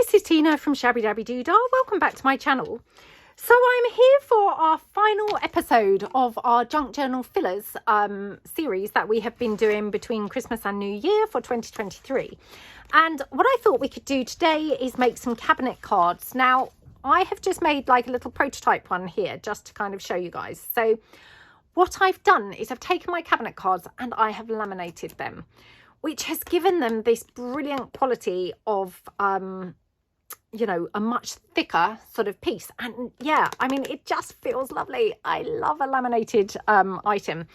this is Tina from Shabbydabbydoodah. Welcome back to my channel. So I'm here for our final episode of our Junk Journal Fillers series that we have been doing between Christmas and New Year for 2023. And what I thought we could do today is make some cabinet cards. Now, I have just made like a little prototype one here just to kind of show you guys. So what I've done is I've taken my cabinet cards and I have laminated them, which has given them this brilliant quality of, you know, a much thicker sort of piece. And yeah, I mean, it just feels lovely. I love a laminated item.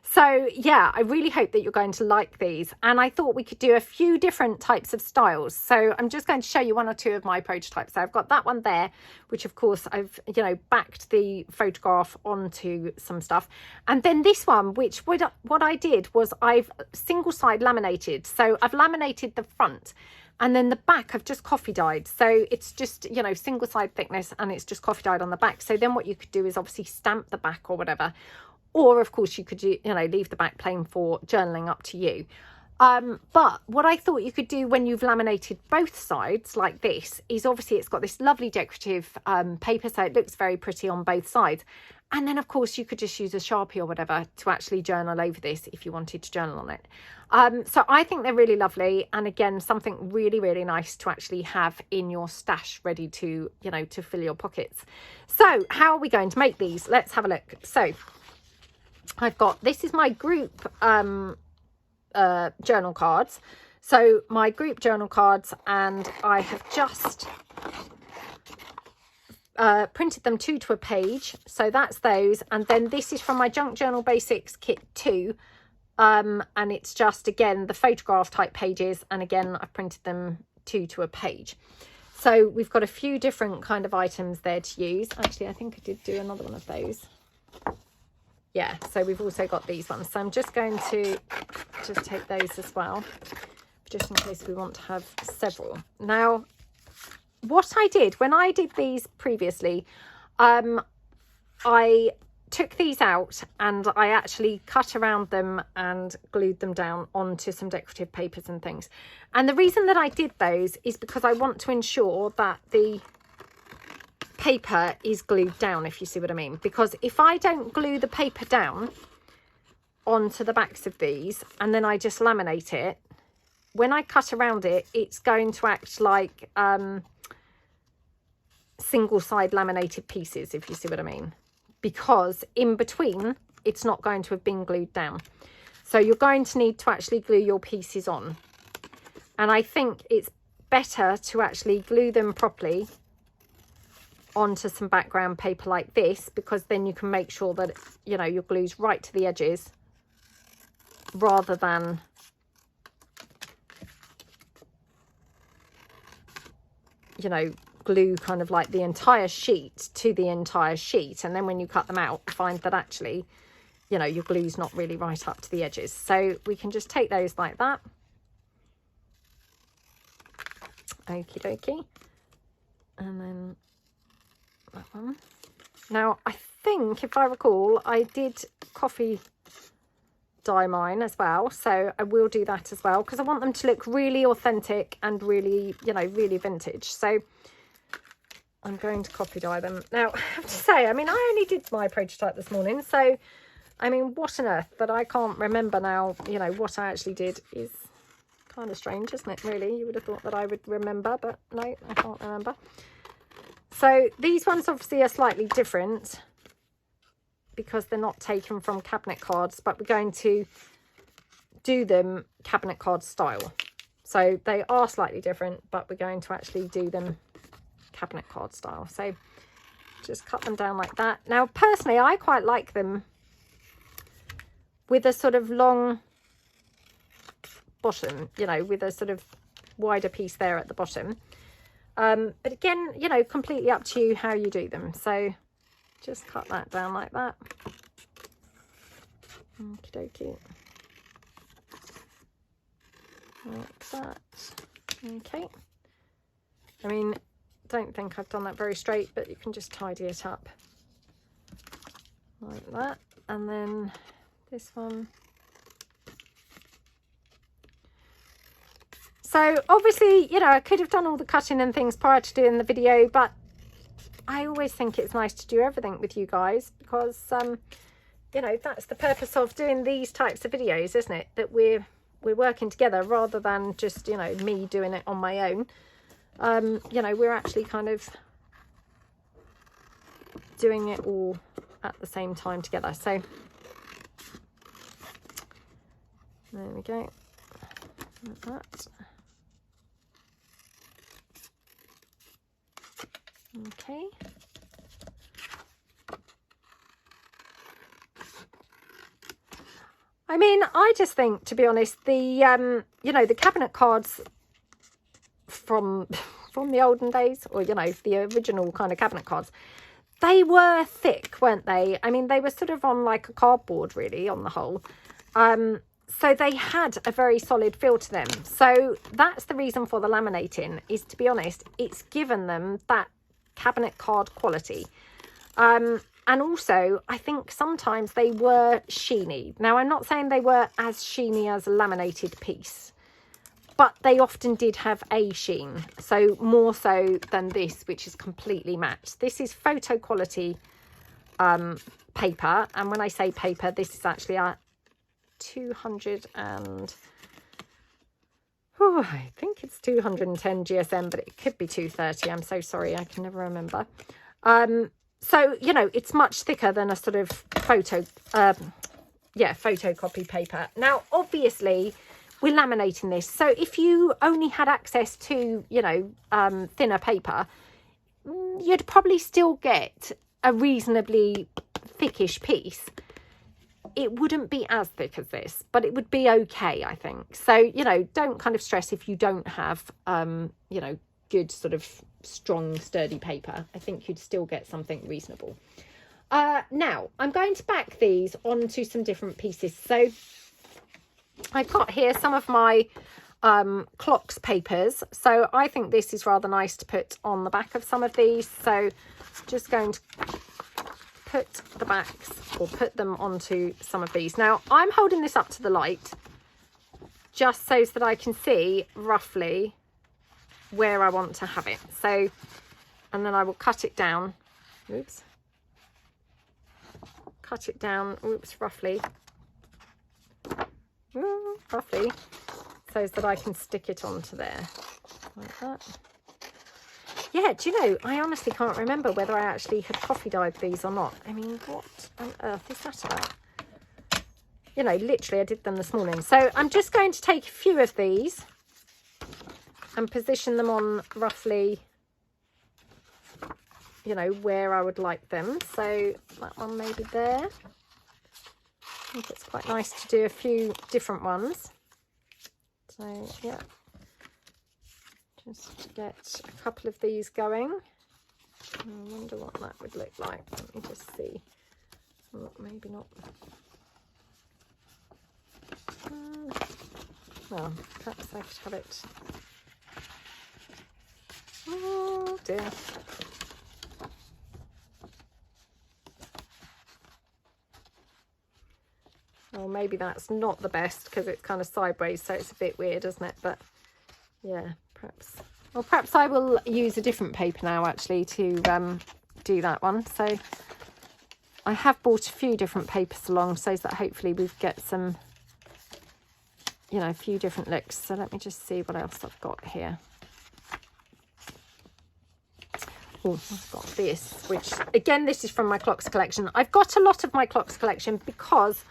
So yeah, I really hope that you're going to like these. And I thought we could do a few different types of styles. So I'm just going to show you one or two of my prototypes. So I've got that one there, which of course I've, you know, backed the photograph onto some stuff. And then this one, which what I did was I've single side laminated. So I've laminated the front. And then the back I've just coffee dyed. So it's just, you know, single side thickness and it's just coffee dyed on the back. So then what you could do is obviously stamp the back or whatever. Or of course you could, you know, leave the back plain for journaling, up to you. But what I thought you could do when you've laminated both sides like this is obviously it's got this lovely decorative paper. So it looks very pretty on both sides. And then of course you could just use a Sharpie or whatever to actually journal over this if you wanted to journal on it. So I think they're really lovely. And again, something really, really nice to actually have in your stash ready to, you know, to fill your pockets. So how are we going to make these? Let's have a look. So I've got, this is my group journal cards. So my group journal cards, and I have just printed them 2 to a page. So that's those. And then this is from my Junk Journal Basics Kit 2. And it's just, again, the photograph type pages. And again, I've printed them 2 to a page. So we've got a few different kind of items there to use. Actually, I think I did do another one of those. Yeah, so we've also got these ones. So I'm just going to just take those as well, just in case we want to have several. Now, what I did when I did these previously, I took these out and I actually cut around them and glued them down onto some decorative papers and things. And the reason that I did those is because I want to ensure that the paper is glued down, if you see what I mean. Because if I don't glue the paper down onto the backs of these and then I just laminate it, when I cut around it, it's going to act like single side laminated pieces, if you see what I mean. Because in between, it's not going to have been glued down. So you're going to need to actually glue your pieces on. And I think it's better to actually glue them properly onto some background paper like this, because then you can make sure that, you know, your glue's right to the edges rather than you know, glue kind of like the entire sheet to the entire sheet, and then when you cut them out, find that actually, you know, your glue's not really right up to the edges. So we can just take those like that. Okie dokie. And then that one. Now, I think, if I recall, I did coffee dye mine as well. So I will do that as well, because I want them to look really authentic and really, you know, really vintage. So I'm going to coffee dye them. Now, I have to say, I mean, I only did my prototype this morning. So, I mean, what on earth that I can't remember now, you know, what I actually did is kind of strange, isn't it, really? You would have thought that I would remember, but no, I can't remember. So these ones obviously are slightly different because they're not taken from cabinet cards, but we're going to do them cabinet card style. So they are slightly different, but we're going to actually do them cabinet card style. So just cut them down like that. Now, personally, I quite like them with a sort of long bottom, you know, with a sort of wider piece there at the bottom. But again, you know, completely up to you how you do them. So just cut that down like that. Okie dokie. Like that. Okay. I mean, don't think I've done that very straight, but you can just tidy it up like that. And then this one. So obviously, you know, I could have done all the cutting and things prior to doing the video, but I always think it's nice to do everything with you guys because, you know, that's the purpose of doing these types of videos, isn't it? That we're working together rather than just, you know, me doing it on my own. You know, we're actually kind of doing it all at the same time together. So there we go, like that. Okay. I mean, I just think, to be honest, the you know, the cabinet cards from the olden days, or, you know, the original kind of cabinet cards, they were thick, weren't they? I mean, they were sort of on like a cardboard, really, on the whole. So they had a very solid feel to them. So that's the reason for the laminating, is, to be honest, it's given them that cabinet card quality. And also, I think sometimes they were sheeny. Now, I'm not saying they were as sheeny as a laminated piece, but they often did have a sheen. So more so than this, which is completely matte. This is photo quality paper. And when I say paper, this is actually a 200 and... Oh, I think it's 210 GSM, but it could be 230. I'm so sorry. I can never remember. So, you know, it's much thicker than a sort of photocopy paper. Now, obviously, we're laminating this. So if you only had access to, you know, thinner paper, you'd probably still get a reasonably thickish piece. It wouldn't be as thick as this, but it would be okay, I think. So, you know, don't kind of stress if you don't have, you know, good sort of strong, sturdy paper. I think you'd still get something reasonable. Now, I'm going to back these onto some different pieces. So I've got here some of my clocks papers. So I think this is rather nice to put on the back of some of these. So just going to put the backs, or put them onto some of these. Now, I'm holding this up to the light just so that I can see roughly where I want to have it. So, and then I will cut it down. Oops. Cut it down. Oops, roughly. Roughly. So that I can stick it onto there. Like that. Yeah, do you know, I honestly can't remember whether I actually had coffee dyed these or not. I mean, what on earth is that about? You know, literally I did them this morning. So I'm just going to take a few of these and position them on roughly, you know, where I would like them. So that one maybe there. I think it's quite nice to do a few different ones. So, yeah. Just get a couple of these going. I wonder what that would look like. Let me just see. Oh, maybe not. Well, perhaps I could have it. Oh dear. Well, maybe that's not the best because it's kind of sideways, so it's a bit weird, isn't it? But yeah, perhaps. Well, perhaps I will use a different paper now actually to do that one. So I have bought a few different papers along so that hopefully we get some, you know, a few different looks. So let me just see what else I've got here. Oh, I've got this, which again, this is from my clocks collection. I've got a lot of my clocks collection because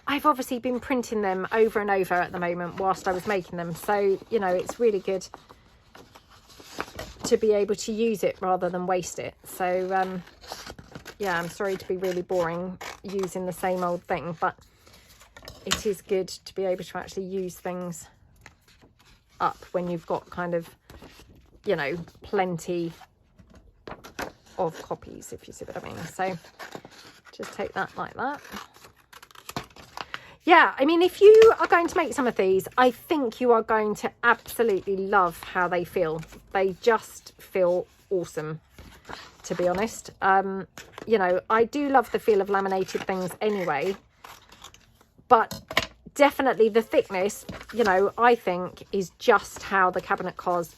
I've obviously been printing them over and over at the moment whilst I was making them. So, you know, it's really good to be able to use it rather than waste it. So, yeah, I'm sorry to be really boring using the same old thing, but it is good to be able to actually use things up when you've got kind of, you know, plenty of copies, if you see what I mean. So just take that like that. Yeah, I mean, if you are going to make some of these, I think you are going to absolutely love how they feel. They just feel awesome, to be honest. You know, I do love the feel of laminated things anyway, but definitely the thickness, you know, I think is just how the cabinet cards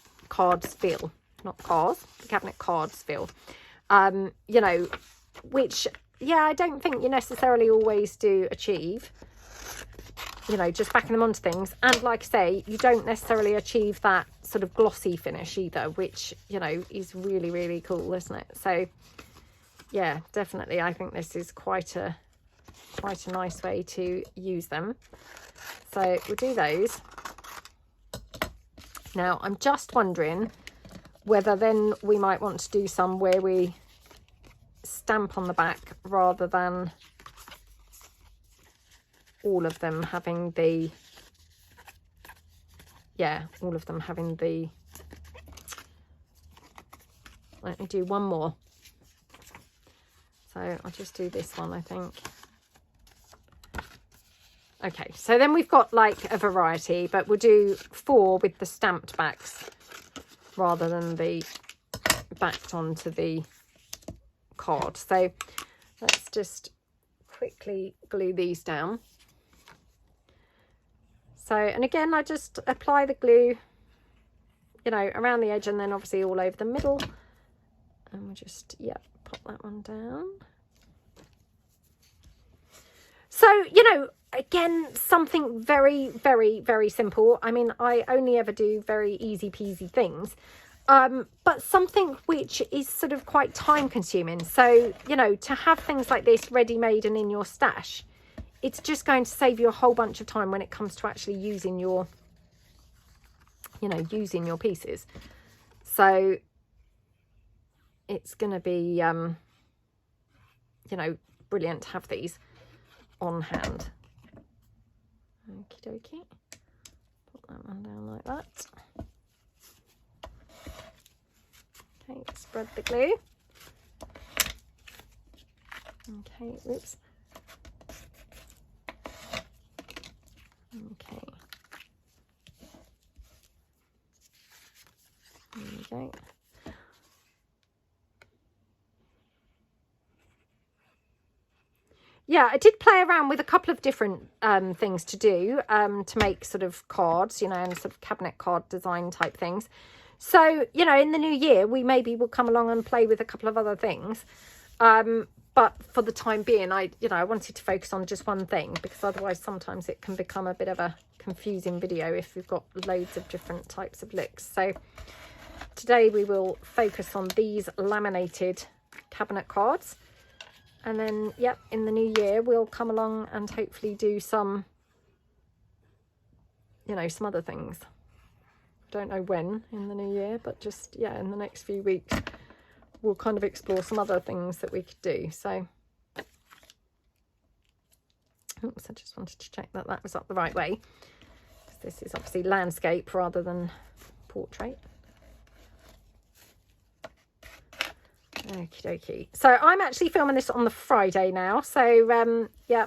feel. Not cars, the cabinet cards feel. You know, which, yeah, I don't think you necessarily always do achieve, you know, just backing them onto things. And like I say, you don't necessarily achieve that sort of glossy finish either, which, you know, is really, really cool, isn't it? So yeah, definitely, I think this is quite a nice way to use them. So we'll do those. Now I'm just wondering whether then we might want to do some where we stamp on the back rather than all of them having the, yeah, all of them having the, let me do one more. So I'll just do this one, I think. Okay, so then we've got like a variety, but we'll do 4 with the stamped backs rather than the backed onto the card. So let's just quickly glue these down. So, and again, I just apply the glue, you know, around the edge and then obviously all over the middle. And we'll just, yeah, pop that one down. So, you know, again, something very, very, very simple. I mean, I only ever do very easy peasy things, but something which is sort of quite time consuming. So, you know, to have things like this ready made and in your stash, it's just going to save you a whole bunch of time when it comes to actually using your, you know, using your pieces. So it's going to be, you know, brilliant to have these on hand. Okie dokie. Put that one down like that. Okay, spread the glue. Okay, oops. Okay. There we go. Yeah, I did play around with a couple of different things to do to make sort of cards, you know, and sort of cabinet card design type things. So, you know, in the new year, we maybe will come along and play with a couple of other things. But for the time being, I wanted to focus on just one thing, because otherwise sometimes it can become a bit of a confusing video if we've got loads of different types of looks. So today we will focus on these laminated cabinet cards. And then, yep, in the new year, we'll come along and hopefully do some, you know, some other things. Don't know when in the new year, but just, yeah, in the next few weeks, we'll kind of explore some other things that we could do. So, oops, I just wanted to check that that was up the right way, because this is obviously landscape rather than portrait. Okie dokie. So I'm actually filming this on the Friday now. So, yeah,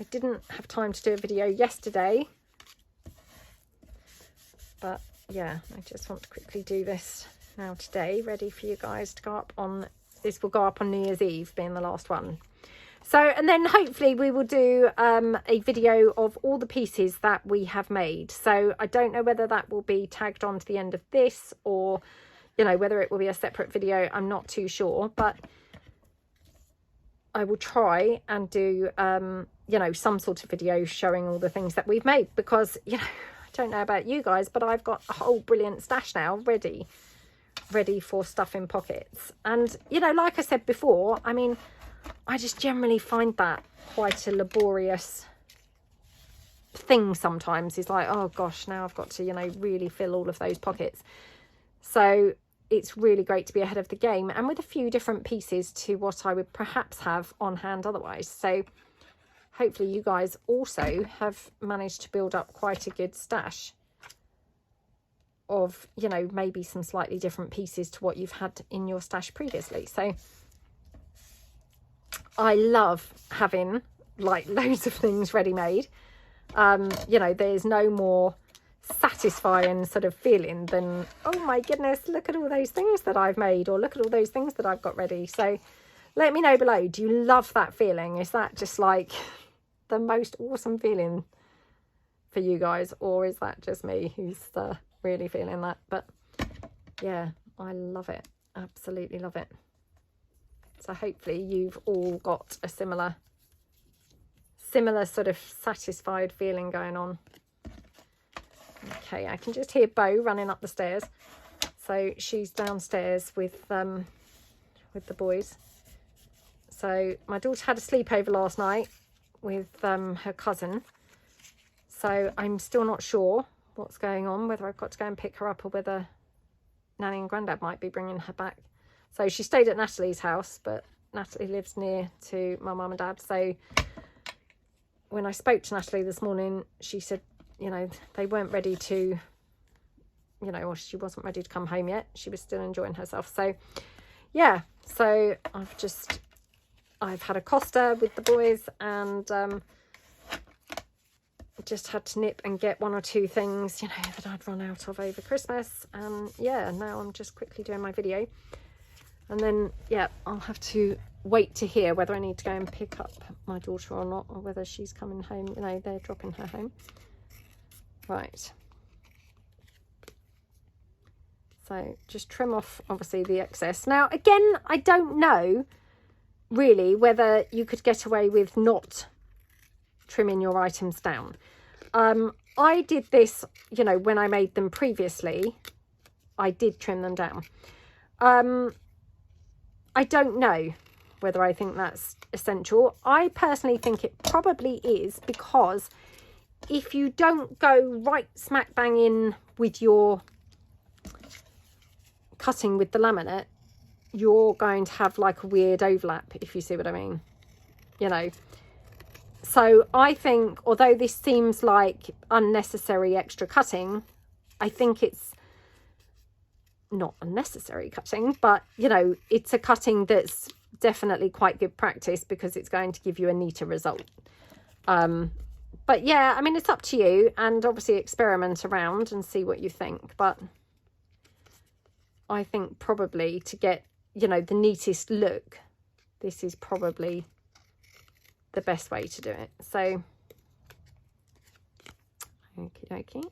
I didn't have time to do a video yesterday. But, yeah, I just want to quickly do this now today, ready for you guys to go up on. This will go up on New Year's Eve, being the last one. So, and then hopefully we will do a video of all the pieces that we have made. So I don't know whether that will be tagged on to the end of this, or, you know, whether it will be a separate video. I'm not too sure, but I will try and do, you know, some sort of video showing all the things that we've made, because, you know, I don't know about you guys, but I've got a whole brilliant stash now ready for stuff in pockets. And, you know, like I said before, I mean, I just generally find that quite a laborious thing sometimes. It's like, oh gosh, now I've got to, you know, really fill all of those pockets. So it's really great to be ahead of the game, and with a few different pieces to what I would perhaps have on hand otherwise. So hopefully you guys also have managed to build up quite a good stash of, you know, maybe some slightly different pieces to what you've had in your stash previously. So I love having like loads of things ready made. You know, there's no more satisfying sort of feeling than, oh my goodness, look at all those things that I've made, or look at all those things that I've got ready. So let me know below, do you love that feeling? Is that just like the most awesome feeling for you guys, or is that just me who's really feeling that? But yeah, I love it, absolutely love it. So hopefully you've all got a similar sort of satisfied feeling going on. Okay, I can just hear Bo running up the stairs. So she's downstairs with the boys. So my daughter had a sleepover last night with her cousin. So I'm still not sure what's going on, whether I've got to go and pick her up or whether Nanny and Grandad might be bringing her back. So she stayed at Natalie's house, but Natalie lives near to my mum and dad. So when I spoke to Natalie this morning, she said, you know, they weren't ready to, you know, or she wasn't ready to come home yet. She was still enjoying herself. So yeah, so I've had a Costa with the boys, and just had to nip and get one or two things, you know, that I'd run out of over Christmas. And yeah, now I'm just quickly doing my video. And then, yeah, I'll have to wait to hear whether I need to go and pick up my daughter or not, or whether she's coming home. You know, they're dropping her home. Right. So just trim off, obviously, the excess. Now, again, I don't know really whether you could get away with not trimming your items down. I did this, you know, when I made them previously, I did trim them down. I don't know whether I think that's essential. I personally think it probably is, because if you don't go right smack bang in with your cutting with the laminate, you're going to have like a weird overlap, if you see what I mean, you know. So I think, although this seems like unnecessary extra cutting, I think it's not unnecessary cutting, but you know, it's a cutting that's definitely quite good practice, because it's going to give you a neater result. But yeah, I mean, it's up to you, and obviously experiment around and see what you think. But I think probably to get, you know, the neatest look, this is probably the best way to do it. So okie dokie,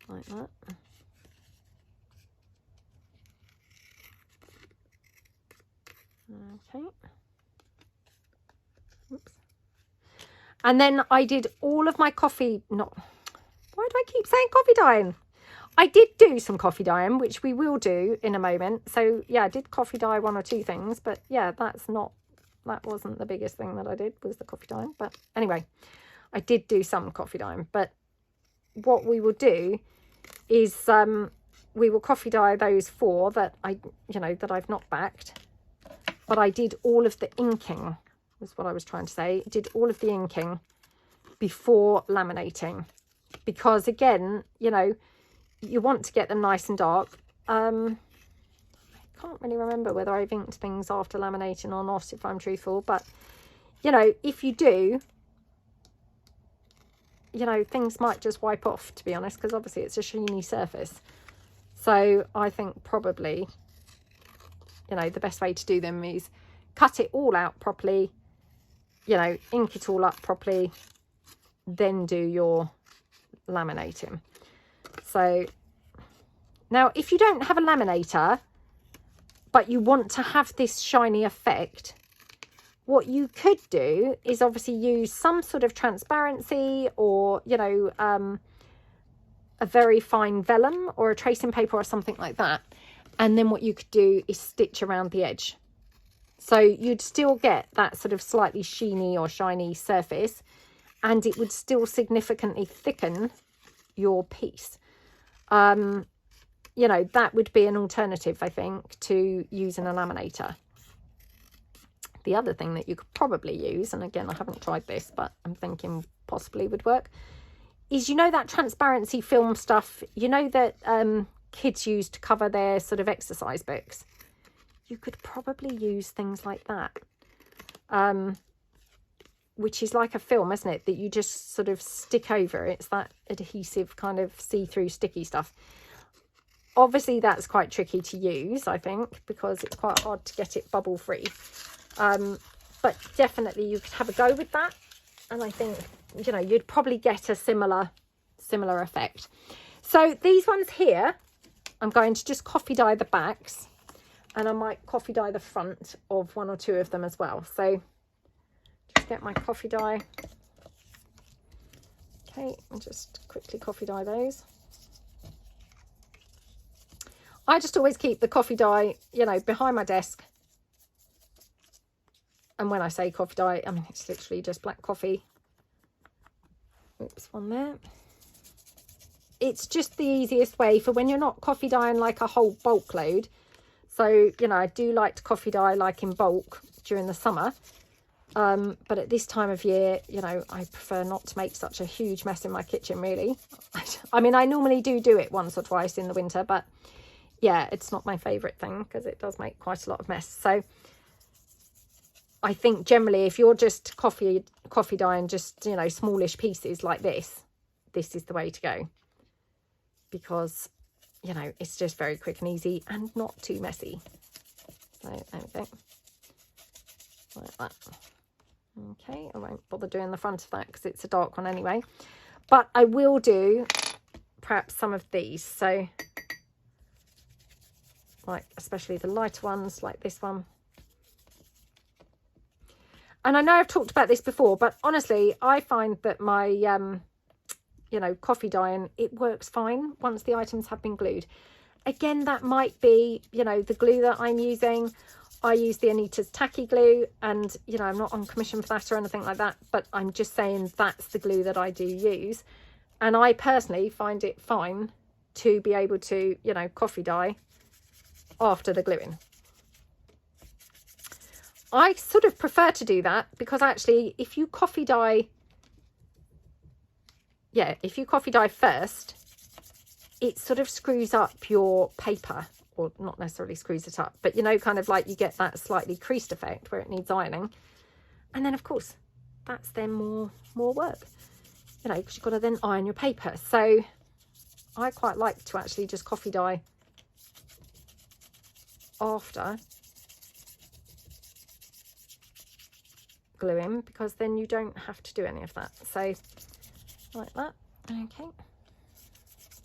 like that. Okay. Oops. And then I did all of my coffee, why do I keep saying coffee dyeing? I did do some coffee dyeing, which we will do in a moment. So yeah, I did coffee dye one or two things, but yeah, that wasn't the biggest thing that I did, was the coffee dyeing. But anyway, I did do some coffee dyeing. But what we will do is we will coffee dye those four that that I've not backed. But I did all of the inking, was what I was trying to say. Did all of the inking before laminating, because again, you know, you want to get them nice and dark. I can't really remember whether I've inked things after laminating or not, if I'm truthful. But, you know, if you do, you know, things might just wipe off, to be honest, because obviously it's a sheeny surface. So I think probably, you know, the best way to do them is cut it all out properly, you know, ink it all up properly, then do your laminating. So now, if you don't have a laminator, but you want to have this shiny effect, what you could do is obviously use some sort of transparency, or, you know, a very fine vellum or a tracing paper or something like that. And then what you could do is stitch around the edge. So you'd still get that sort of slightly sheeny or shiny surface, and it would still significantly thicken your piece. You know, that would be an alternative, I think, to using a laminator. The other thing that you could probably use, and again, I haven't tried this, but I'm thinking possibly would work, is, you know, that transparency film stuff, you know, that kids use to cover their sort of exercise books. You could probably use things like that, which is like a film, isn't it, that you just sort of stick over. It's that adhesive kind of see-through sticky stuff. Obviously that's quite tricky to use, I think, because it's quite hard to get it bubble free, but definitely you could have a go with that, and I think you know, you'd probably get a similar effect. So these ones here, I'm going to just coffee dye the backs, and I might coffee dye the front of one or two of them as well. So just get my coffee dye. Okay, and just quickly coffee dye those. I just always keep the coffee dye, you know, behind my desk. And when I say coffee dye, I mean, it's literally just black coffee. Oops, one there. It's just the easiest way for when you're not coffee dyeing like a whole bulk load. So, you know, I do like to coffee dye like in bulk during the summer. But at this time of year, you know, I prefer not to make such a huge mess in my kitchen, really. I mean, I normally do it once or twice in the winter, but yeah, it's not my favourite thing because it does make quite a lot of mess. So I think generally if you're just coffee dyeing just, you know, smallish pieces like this is the way to go. Because, you know, it's just very quick and easy and not too messy. So there we go. Like that. Okay, I won't bother doing the front of that because it's a dark one anyway. But I will do perhaps some of these. So, like, especially the lighter ones, like this one. And I know I've talked about this before, but honestly, I find that my, you know, coffee dyeing, it works fine once the items have been glued. Again, that might be, you know, the glue that I'm using. I use the Anita's tacky glue, and, you know, I'm not on commission for that or anything like that, but I'm just saying that's the glue that I do use. And I personally find it fine to be able to, you know, coffee dye after the gluing. I sort of prefer to do that because actually if you coffee dye, if you coffee dye first, it sort of screws up your paper. Or not necessarily screws it up, but, you know, kind of like you get that slightly creased effect where it needs ironing. And then, of course, that's then more work, you know, because you've got to then iron your paper. So I quite like to actually just coffee dye after gluing, because then you don't have to do any of that. So like that. Okay.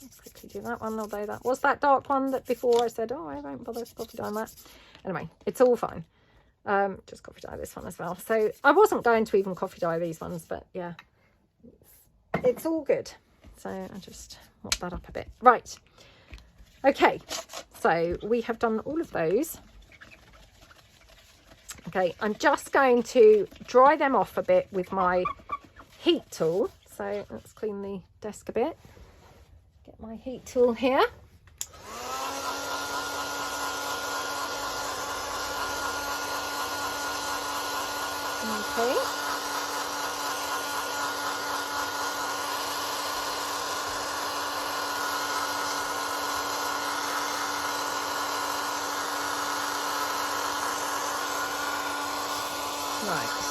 Let's quickly do that one, although that was that dark one that before I said, oh, I won't bother coffee dyeing that. Anyway, it's all fine. Just coffee dye this one as well. So I wasn't going to even coffee dye these ones, but yeah, it's all good. So I just mop that up a bit. Right. Okay, so we have done all of those. Okay, I'm just going to dry them off a bit with my heat tool. So let's clean the desk a bit. Get my heat tool here. Okay. Right.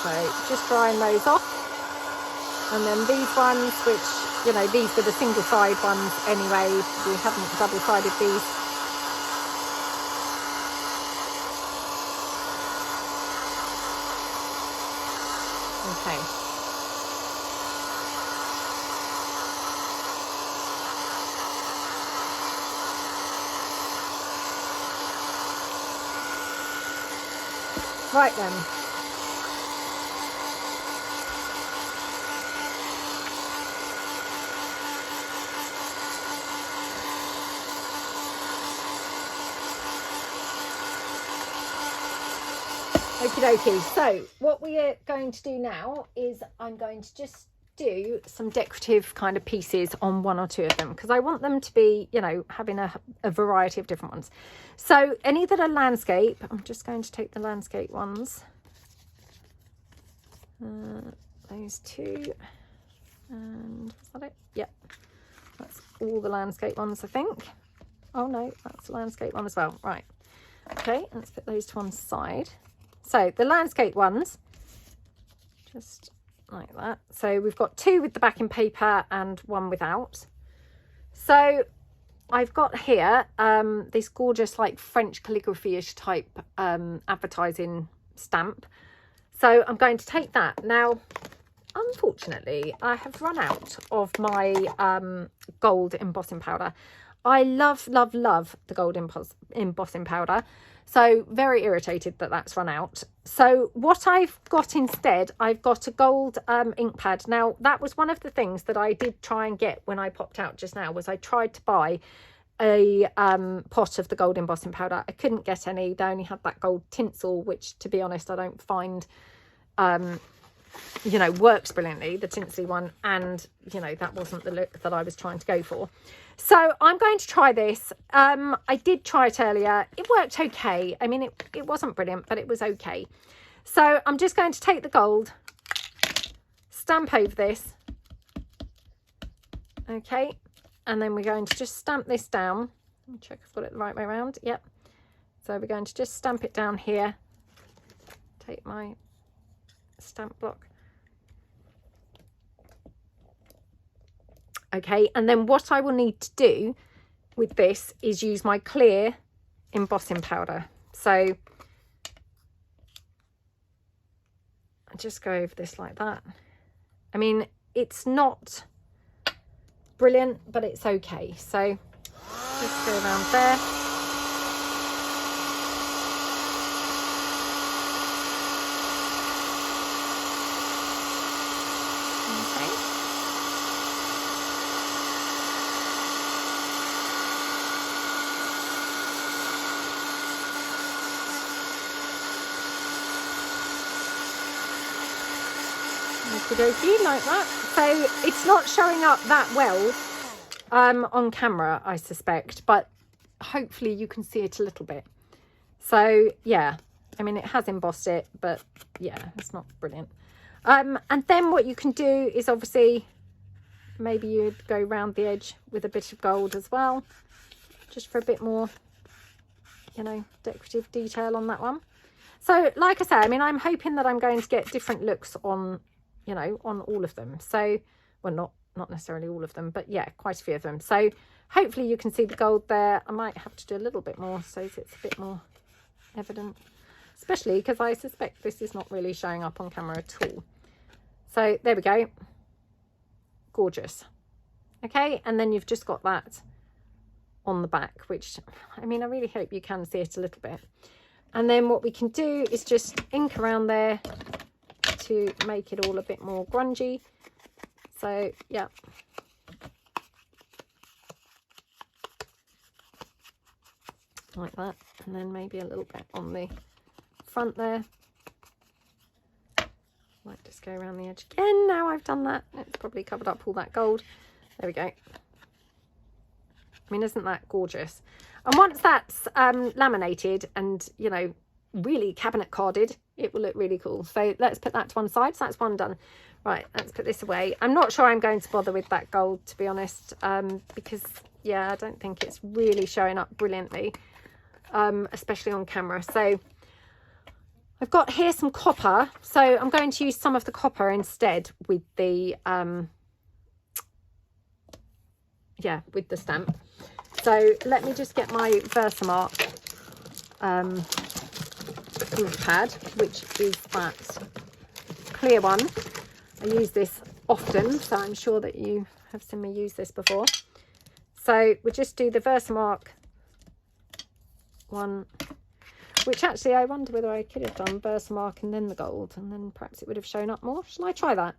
So just drying those off, and then these ones, which, you know, these were the single side ones anyway, we haven't double sided these. Okay. Right then. Okie dokie. So what we are going to do now is I'm going to just do some decorative kind of pieces on one or two of them, because I want them to be, you know, having a variety of different ones. So any that are landscape, I'm just going to take the landscape ones. Those two. And is that it? Yep. That's all the landscape ones, I think. Oh no, that's the landscape one as well. Right. Okay, let's put those to one side. So the landscape ones, just like that. So we've got two with the backing paper and one without. So I've got here this gorgeous like French calligraphy-ish type advertising stamp. So I'm going to take that. Now, unfortunately, I have run out of my gold embossing powder. I love, love, love the gold embossing powder. So very irritated that that's run out. So what I've got instead, I've got a gold ink pad. Now, that was one of the things that I did try and get when I popped out just now, was I tried to buy a pot of the gold embossing powder. I couldn't get any. They only had that gold tinsel, which, to be honest, I don't find you know, works brilliantly, the tinsely one, and you know, that wasn't the look that I was trying to go for. So I'm going to try this. I did try it earlier. It worked okay. I mean, it wasn't brilliant, but it was okay. So I'm just going to take the gold, stamp over this, okay, and then we're going to just stamp this down. Let me check I've got it the right way around. Yep. So we're going to just stamp it down here. Take my stamp block. Okay, and then what I will need to do with this is use my clear embossing powder. So I just go over this like that. I mean, it's not brilliant, but it's okay. So just go around there. Okey-dokey, like that. So it's not showing up that well on camera, I suspect, but hopefully you can see it a little bit. So yeah, I mean, it has embossed it, but yeah, it's not brilliant. And then what you can do is obviously maybe you'd go round the edge with a bit of gold as well, just for a bit more, you know, decorative detail on that one. So like I say, I mean, I'm hoping that I'm going to get different looks on, you know, on all of them. So, well, not necessarily all of them, but yeah, quite a few of them. So hopefully you can see the gold there. I might have to do a little bit more so it's a bit more evident, especially because I suspect this is not really showing up on camera at all. So there we go. Gorgeous. Okay, and then you've just got that on the back, which, I mean, I really hope you can see it a little bit. And then what we can do is just ink around there to make it all a bit more grungy. So yeah, like that, and then maybe a little bit on the front there. Might just go around the edge again. Now I've done that, it's probably covered up all that gold. There we go. I mean, isn't that gorgeous? And once that's laminated and, you know, really cabinet carded, it will look really cool. So let's put that to one side. So that's one done. Right, let's put this away. I'm not sure I'm going to bother with that gold, to be honest, because yeah, I don't think it's really showing up brilliantly, especially on camera. So I've got here some copper, so I'm going to use some of the copper instead with the yeah, with the stamp. So let me just get my Versamark ink pad, which is that clear one. I use this often, so I'm sure that you have seen me use this before. So we'll just do the Versamark one, which actually I wonder whether I could have done Versamark and then the gold, and then perhaps it would have shown up more. Shall I try that?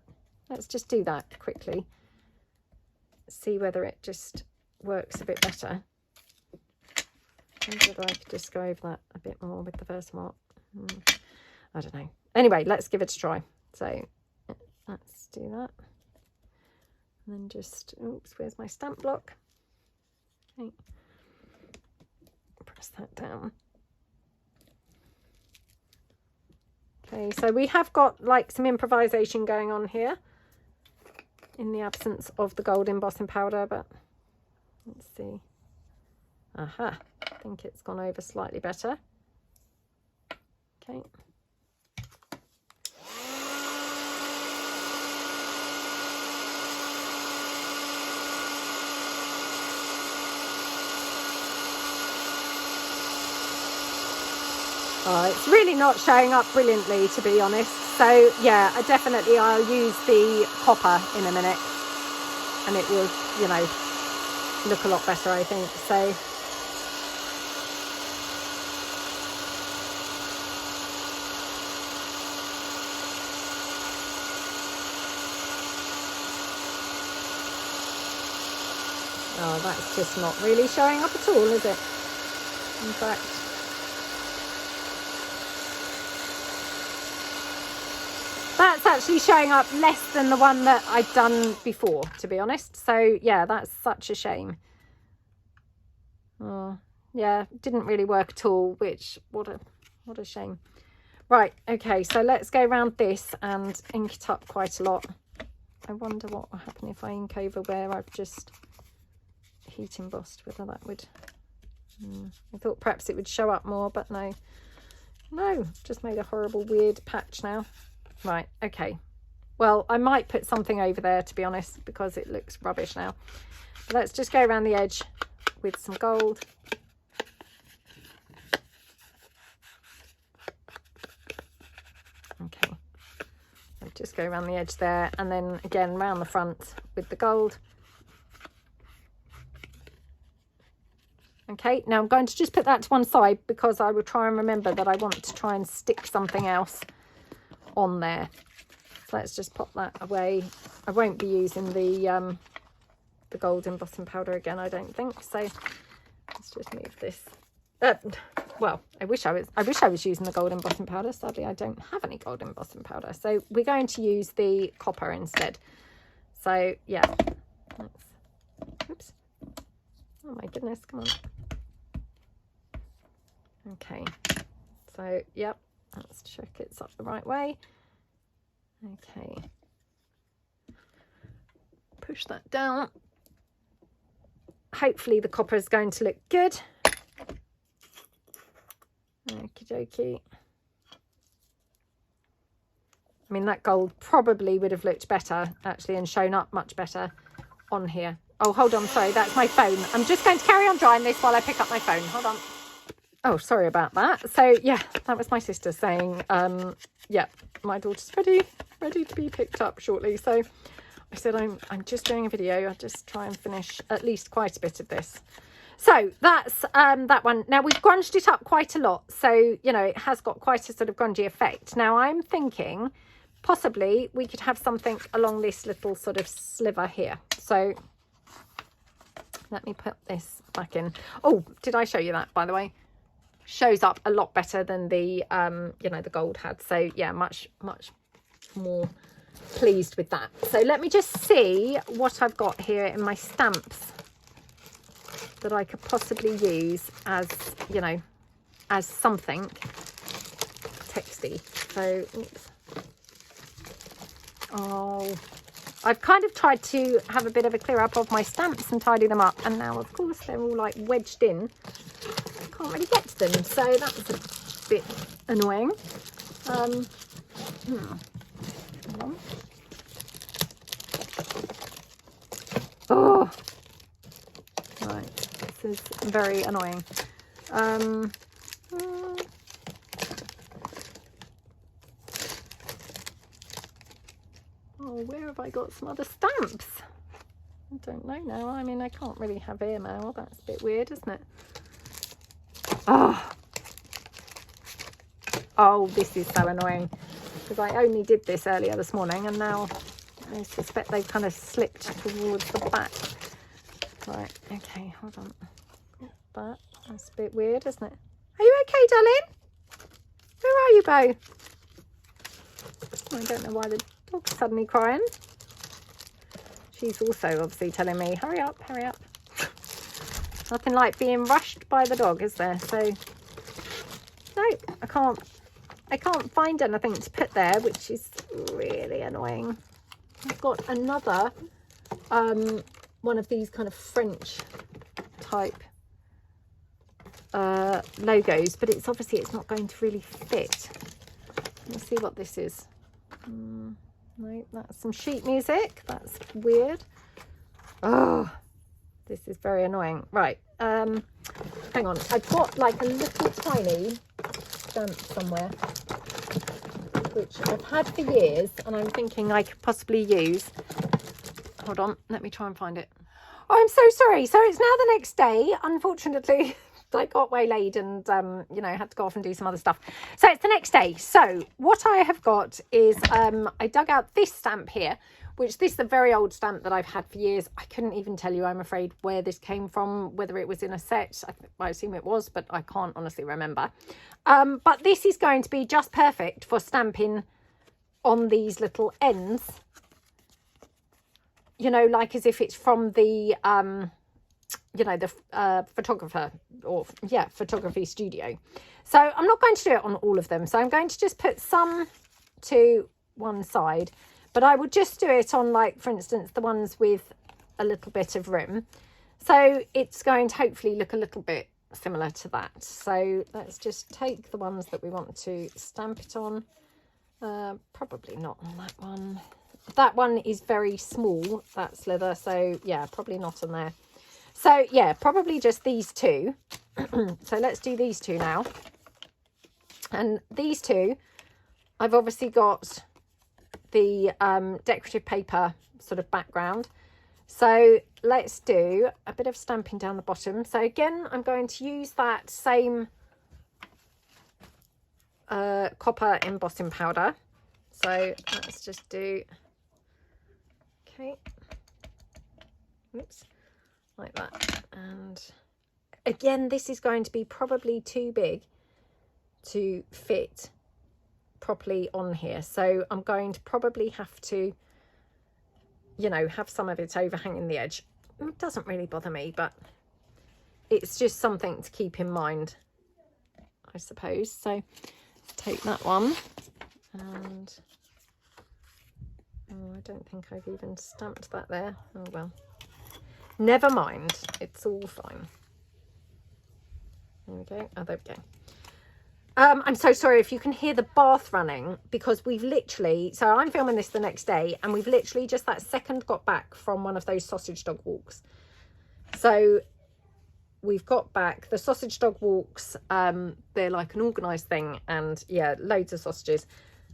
Let's just do that quickly. See whether it just works a bit better. I wonder whether I could just go over that a bit more with the Versamark. I don't know. Anyway, let's give it a try. So let's do that. And then just, oops, where's my stamp block? Okay. Press that down. Okay, so we have got like some improvisation going on here in the absence of the gold embossing powder, but let's see. Aha, I think it's gone over slightly better. Okay. It's really not showing up brilliantly, to be honest. So yeah, I'll use the copper in a minute, and it will, you know, look a lot better, I think. So oh, that's just not really showing up at all, is it? In fact, that's actually showing up less than the one that I'd done before, to be honest. So yeah, that's such a shame. Oh yeah, didn't really work at all, which what a shame. Right, okay, so let's go around this and ink it up quite a lot. I wonder what will happen if I ink over where I've just heat embossed, whether that would I thought perhaps it would show up more, but no, just made a horrible weird patch now. Right, okay, well, I might put something over there, to be honest, because it looks rubbish now. But let's just go around the edge with some gold. Okay, I'll just go around the edge there, and then again round the front with the gold. Okay, now I'm going to just put that to one side because I will try and remember that I want to try and stick something else on there. So let's just pop that away. I won't be using the gold embossing powder again, I don't think. So let's just move this. Well, I wish I was using the gold embossing powder. Sadly, I don't have any gold embossing powder. So we're going to use the copper instead. So yeah, oops. Oh my goodness, come on. Okay, so yep, let's check it's up the right way. Okay, push that down. Hopefully the copper is going to look good. Okie dokie. I mean, that gold probably would have looked better actually and shown up much better on here. Oh, hold on, sorry, that's my phone. I'm just going to carry on drying this while I pick up my phone. Hold on. Oh, sorry about that. So yeah, that was my sister saying, yeah, my daughter's ready to be picked up shortly. So I said, I'm just doing a video. I'll just try and finish at least quite a bit of this. So that's that one. Now we've grunged it up quite a lot. So, you know, it has got quite a sort of grungy effect. Now I'm thinking possibly we could have something along this little sort of sliver here. So let me put this back in. Oh, did I show you that, by the way? Shows up a lot better than the, you know, the gold had. So yeah, much more pleased with that. So let me just see what I've got here in my stamps that I could possibly use as, you know, as something texty. So, oops. Oh, I've kind of tried to have a bit of a clear up of my stamps and tidy them up, and now of course they're all like wedged in. I can't really get to them, so that's a bit annoying. Hold on. Oh, right, this is very annoying. Oh, where have I got some other stamps? I don't know now. I mean, I can't really have airmail. That's a bit weird, isn't it? Oh, this is so annoying because I only did this earlier this morning and now I suspect they've kind of slipped towards the back. Right, okay, hold on. That's a bit weird, isn't it? Are you okay, darling? Where are you, Bo? I don't know why the dog's suddenly crying. She's also obviously telling me, hurry up, hurry up. Nothing like being rushed by the dog, is there? So, no, I can't find anything to put there, which is really annoying. I've got another one of these kind of French type logos, but it's obviously it's not going to really fit. Let's see what this is. No, that's some sheet music. That's weird. Oh, this is very annoying. Right, hang on. I've got like a little tiny stamp somewhere, which I've had for years, and I'm thinking I could possibly use. Hold on, let me try and find it. Oh, I'm so sorry. So it's now the next day. Unfortunately, I got waylaid and, you know, had to go off and do some other stuff. So it's the next day. So what I have got is I dug out this stamp here, which this is a very old stamp that I've had for years. I couldn't even tell you, I'm afraid, where this came from, whether it was in a set. I assume it was, but I can't honestly remember. But this is going to be just perfect for stamping on these little ends. You know, like as if it's from the, you know, the photographer or, yeah, photography studio. So I'm not going to do it on all of them. So I'm going to just put some to one side. But I will just do it on, like, for instance, the ones with a little bit of rim. So it's going to hopefully look a little bit similar to that. So let's just take the ones that we want to stamp it on. Probably not on that one. That one is very small, that slither, so yeah, probably not on there. So yeah, probably just these two. So let's do these two now. And these two, I've obviously got the decorative paper sort of background. So let's do a bit of stamping down the bottom. So again, I'm going to use that same copper embossing powder. So let's just do... Okay, oops, like that. And again, this is going to be probably too big to fit properly on here. So I'm going to probably have to, you know, have some of it overhanging the edge. It doesn't really bother me, but it's just something to keep in mind, I suppose. So let's take that one and... Oh, I don't think I've even stamped that there. Oh, well. Never mind. It's all fine. There we go. Oh, there we go. I'm so sorry if you can hear the bath running, because we've literally... So I'm filming this the next day, and we've literally just that second got back from one of those sausage dog walks. So we've got back. The sausage dog walks, they're like an organised thing. And, yeah, loads of sausages.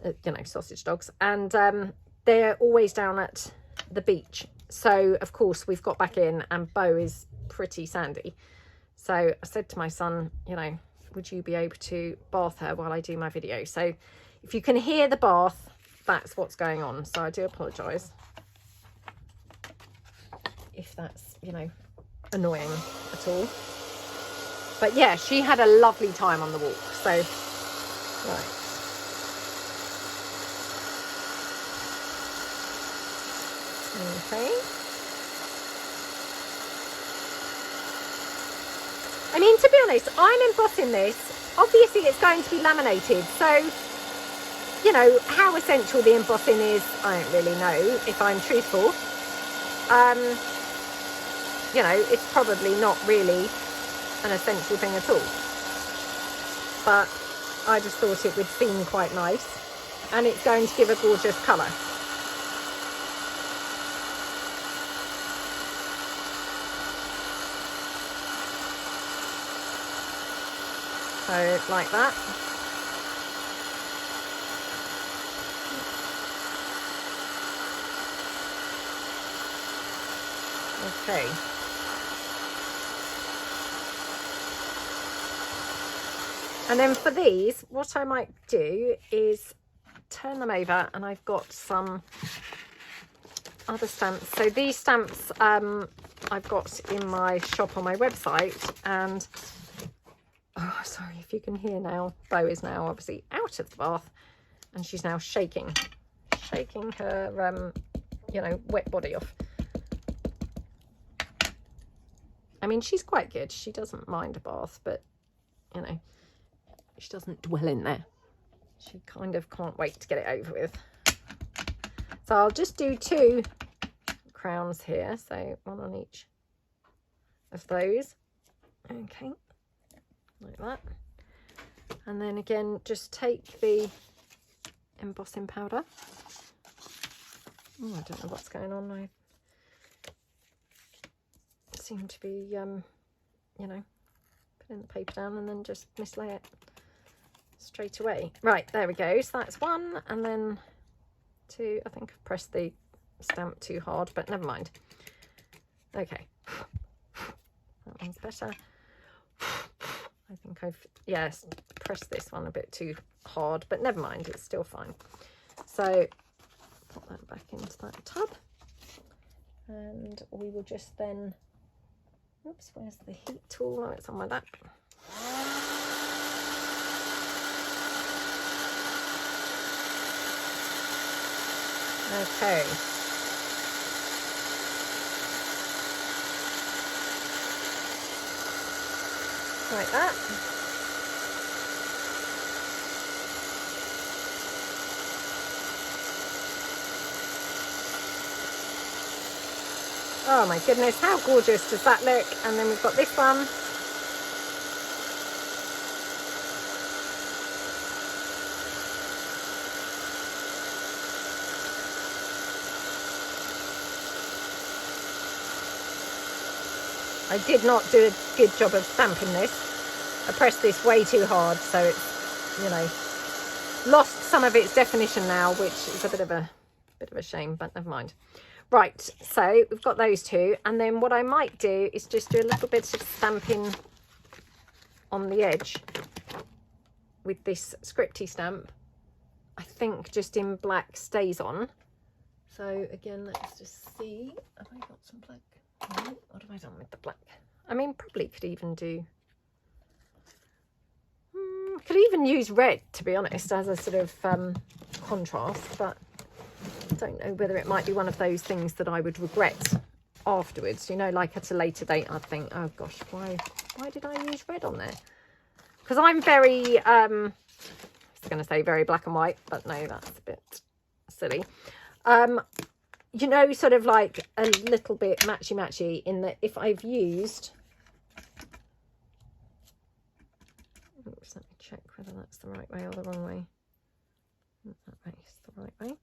You know, sausage dogs. And... they're always down at the beach. So, of course, we've got back in and Bo is pretty sandy. So I said to my son, you know, would you be able to bath her while I do my video? So if you can hear the bath, that's what's going on. So I do apologise if that's, you know, annoying at all. But yeah, she had a lovely time on the walk. So, right. Okay. I mean, to be honest, I'm embossing this. Obviously, it's going to be laminated. So, you know, how essential the embossing is, I don't really know, if I'm truthful. You know, it's probably not really an essential thing at all. But I just thought it would seem quite nice. And it's going to give a gorgeous colour. So, like that. Okay. And then for these, what I might do is turn them over, and I've got some other stamps. So these stamps I've got in my shop on my website, and oh, sorry if you can hear now. Bo is now obviously out of the bath, and she's now shaking her, you know, wet body off. I mean, she's quite good. She doesn't mind a bath, but, you know, she doesn't dwell in there. She kind of can't wait to get it over with. So I'll just do 2 crowns here. So 1 on each of those. Okay. Like that. And then again, just take the embossing powder. Oh, I don't know what's going on. I seem to be, you know, putting the paper down and then just mislay it. straight away. Right, there we go. So that's 1, and then 2. I think I've pressed the stamp too hard, but never mind. Okay, that one's better. I think I've, yes, pressed this one a bit too hard, but never mind, it's still fine. So put that back into that tub, and we will just then, oops, where's the heat tool? Oh, it's on my lap. Okay. Like that. Oh my goodness, how gorgeous does that look? And then we've got this one. I did not do a good job of stamping this. I pressed this way too hard, so it's, you know, lost some of its definition now, which is a bit of a shame, but never mind. Right, so we've got those two, and then what I might do is just do a little bit of stamping on the edge with this scripty stamp. I think just in black stays on. So again, let's just see. Have I got some black? No, what have I done with the black? I mean, probably could even do, could even use red, to be honest, as a sort of contrast, but I don't know whether it might be one of those things that I would regret afterwards, you know, like at a later date I'd think, oh gosh, why did I use red on there? Because I'm very, I was going to say very black and white, but no, that's a bit silly. You know, sort of like a little bit matchy-matchy in that if I've used, oops, let me check whether that's the right way or the wrong way. That way is the right way.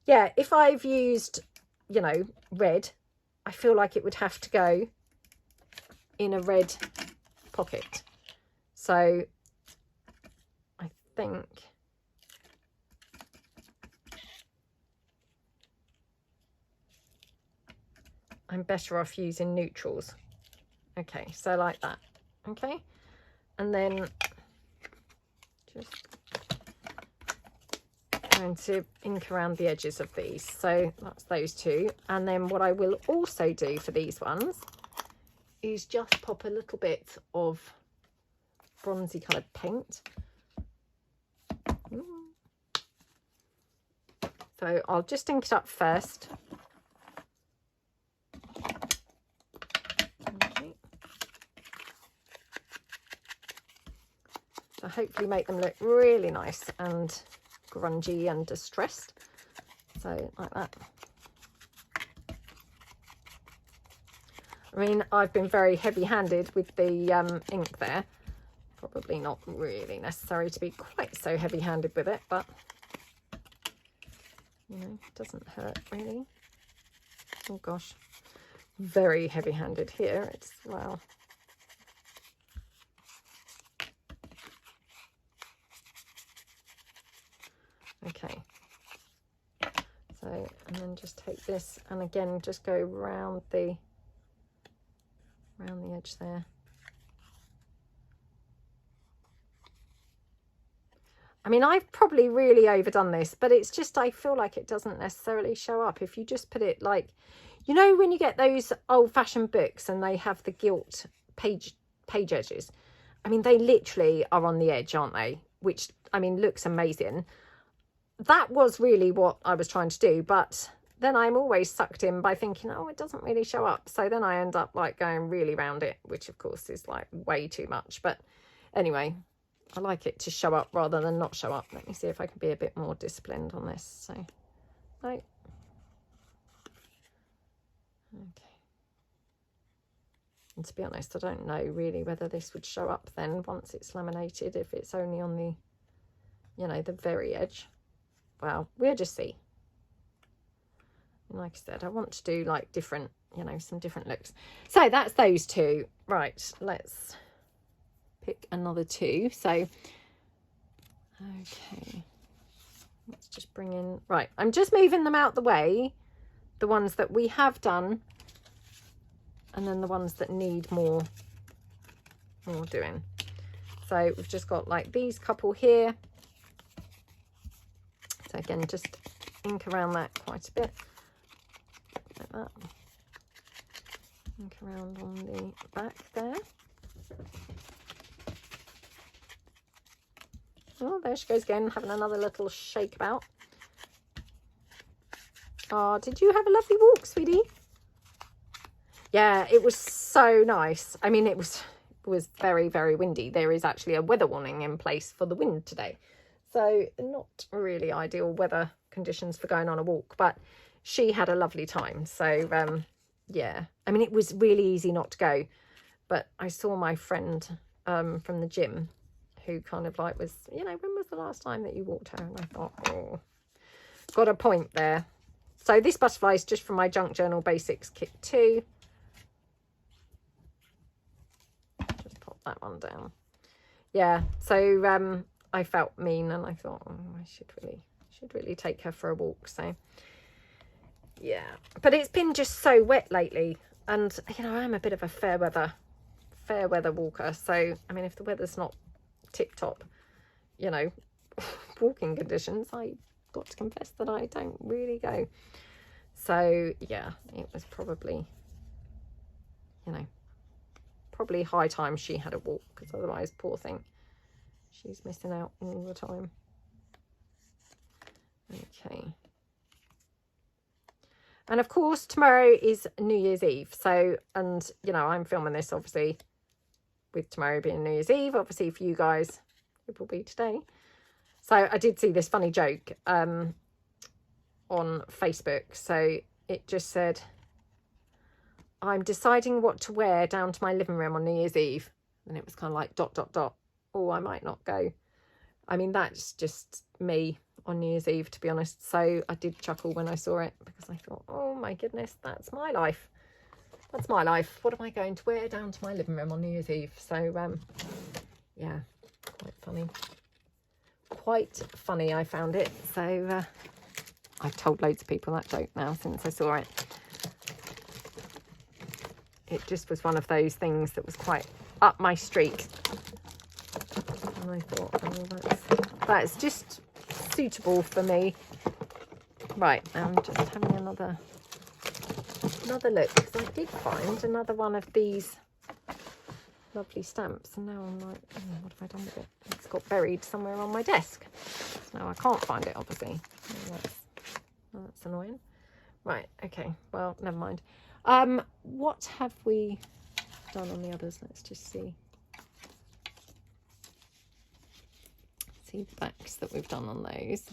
Yeah, if I've used, you know, red, I feel like it would have to go in a red pocket. So I think I'm better off using neutrals. Okay, so like that. Okay, and then just going to ink around the edges of these. So that's those two. And then what I will also do for these ones is just pop a little bit of bronzy coloured paint. So I'll just ink it up first. Okay. So hopefully make them look really nice and grungy and distressed. So like that. I mean, I've been very heavy-handed with the ink there. Probably not really necessary to be quite so heavy-handed with it, but you know, it doesn't hurt really. Oh gosh, very heavy-handed here. It's, well, okay. So, and then just take this and again just go round the edge there. I mean, I've probably really overdone this, but it's just, I feel like it doesn't necessarily show up if you just put it like, you know, when you get those old-fashioned books and they have the gilt page edges. I mean, they literally are on the edge, aren't they? Which, I mean, looks amazing. That was really what I was trying to do, but then I'm always sucked in by thinking, oh, it doesn't really show up. So then I end up like going really round it, which of course is like way too much. But anyway, I like it to show up rather than not show up. Let me see if I can be a bit more disciplined on this. So, no. Okay. And to be honest, I don't know really whether this would show up then once it's laminated, if it's only on the, you know, the very edge. Well, we'll just see. And like I said, I want to do like different, you know, some different looks. So that's those two. Right, let's pick another two. So Okay, let's just bring in, right, I'm just moving them out the way, the ones that we have done, and then the ones that need more doing. So we've just got like these couple here. So again, just ink around that quite a bit, like that. Ink around on the back there. Oh, there she goes again, having another little shake about. Oh, did you have a lovely walk, sweetie? Yeah, it was so nice. I mean, it was very, very windy. There is actually a weather warning in place for the wind today. So not really ideal weather conditions for going on a walk, but she had a lovely time. So, yeah, I mean, it was really easy not to go, but I saw my friend from the gym who kind of like was, you know, when was the last time that you walked her? And I thought, oh, got a point there. So this butterfly is just from my Junk Journal Basics Kit 2. Just pop that one down. Yeah, so I felt mean and I thought, oh, I should really take her for a walk. So yeah, but it's been just so wet lately, and you know, I'm a bit of a fair weather walker. So I mean, if the weather's not tip top, you know, walking conditions, I got to confess that I don't really go. So yeah, it was probably, you know, probably high time she had a walk, because otherwise, poor thing, she's missing out all the time. Okay. And of course, tomorrow is New Year's Eve. So, and you know, I'm filming this obviously with tomorrow being New Year's Eve. Obviously for you guys, it will be today. So I did see this funny joke on Facebook. So it just said, I'm deciding what to wear down to my living room on New Year's Eve. And it was kind of like ... Oh, I might not go. I mean, that's just me on New Year's Eve, to be honest. So I did chuckle when I saw it, because I thought, oh my goodness, that's my life. That's my life. What am I going to wear down to my living room on New Year's Eve? So, yeah, quite funny. Quite funny, I found it. So I've told loads of people that joke now since I saw it. It just was one of those things that was quite up my street. And I thought, oh, that's just suitable for me. Right, I'm just having another look, because I did find another one of these lovely stamps, and now I'm like, oh, what have I done with it? It's got buried somewhere on my desk. So now I can't find it, obviously. That's annoying. Right, okay, well, never mind. What have we done on the others? Let's just see the backs that we've done on those.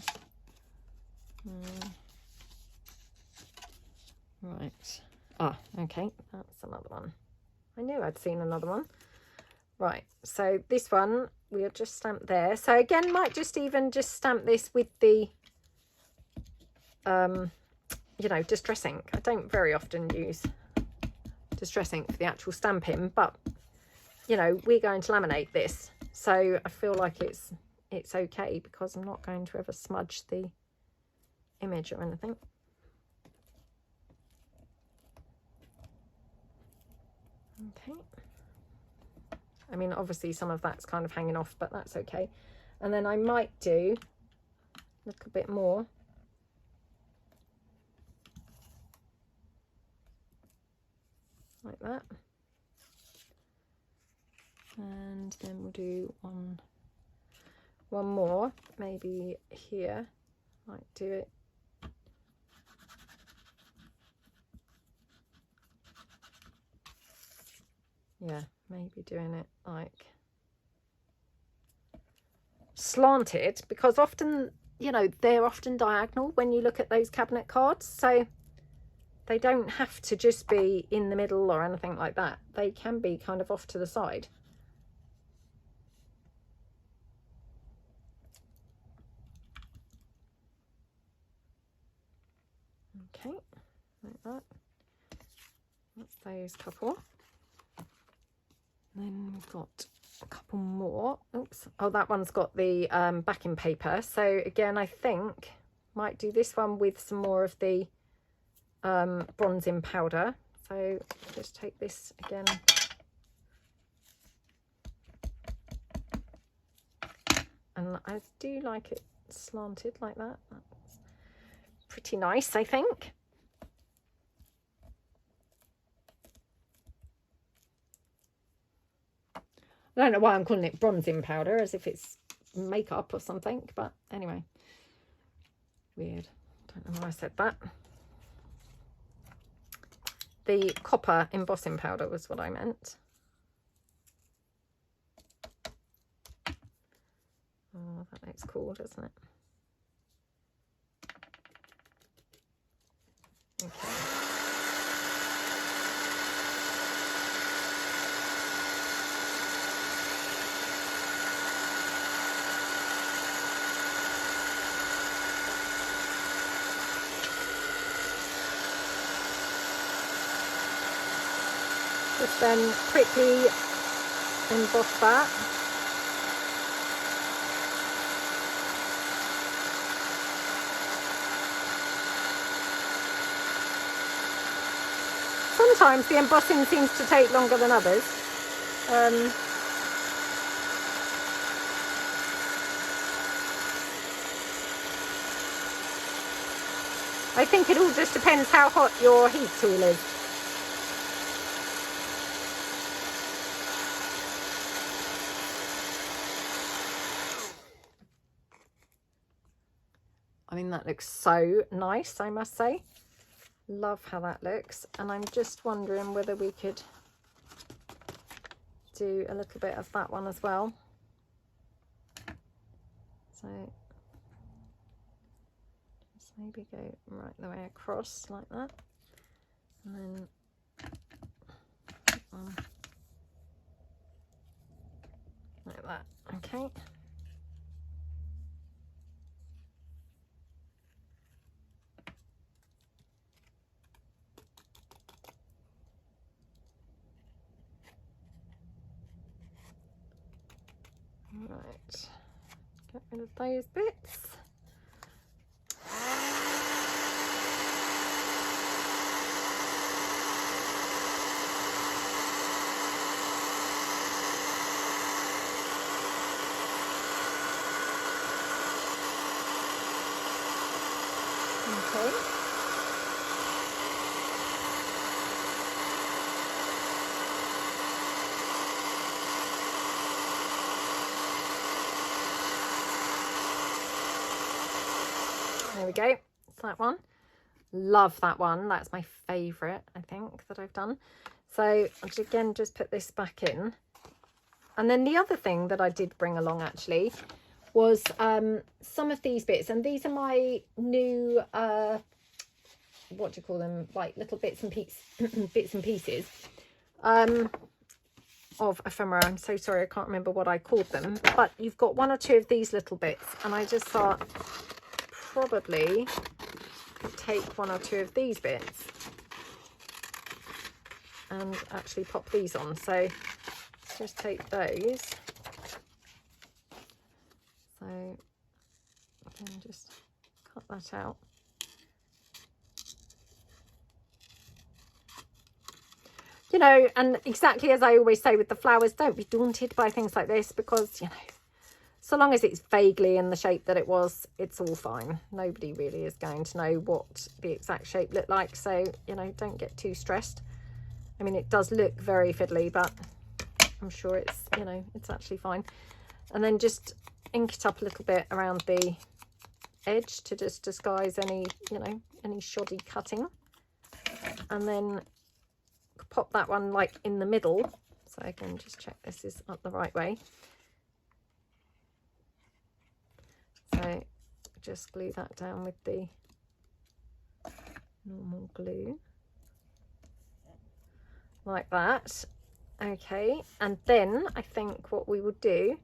Right. Ah, okay, that's another one. I knew I'd seen another one. Right, so this one we'll just stamp there. So again, might just even just stamp this with the you know, distress ink. I don't very often use distress ink for the actual stamping, but you know, we're going to laminate this, so I feel like it's okay, because I'm not going to ever smudge the image or anything. Okay, I mean, obviously some of that's kind of hanging off, but that's okay. And then I might do a little bit more like that, and then we'll do one more maybe here. Might do it yeah, maybe doing it like slanted, because often, you know, they're often diagonal when you look at those cabinet cards, so they don't have to just be in the middle or anything like that. They can be kind of off to the side. Okay, like that. That's those couple. Then we've got a couple more. Oops. Oh, that one's got the backing paper. So again, I think might do this one with some more of the bronzing powder. So just take this again. And I do like it slanted like that. That's pretty nice, I think. I don't know why I'm calling it bronzing powder, as if it's makeup or something, but anyway. Weird. Don't know why I said that. The copper embossing powder was what I meant. Oh, that looks cool, doesn't it? Okay. Just then quickly emboss that. Sometimes the embossing seems to take longer than others. I think it all just depends how hot your heat tool is. I mean, that looks so nice, I must say. Love how that looks. And I'm just wondering whether we could do a little bit of that one as well. So just maybe go right the way across like that. And then like that. Okay. Right, get rid of those bits. Okay. There we go. It's that one. Love that one. That's my favourite, I think, that I've done. So again, just put this back in. And then the other thing that I did bring along actually was some of these bits, and these are my new what do you call them, like little bits and pieces of ephemera. I'm so sorry, I can't remember what I called them, but you've got one or two of these little bits, and I just thought probably could take one or two of these bits and actually pop these on. So let's just take those. So again, just cut that out. You know, and exactly as I always say with the flowers, don't be daunted by things like this, because, you know, so long as it's vaguely in the shape that it was, it's all fine. Nobody really is going to know what the exact shape looked like. So, you know, don't get too stressed. I mean, it does look very fiddly, but I'm sure it's, you know, it's actually fine. And then just ink it up a little bit around the edge to just disguise any, you know, any shoddy cutting. And then pop that one like in the middle. So again, just check this is up the right way. So just glue that down with the normal glue like that. Okay, and then I think what we will do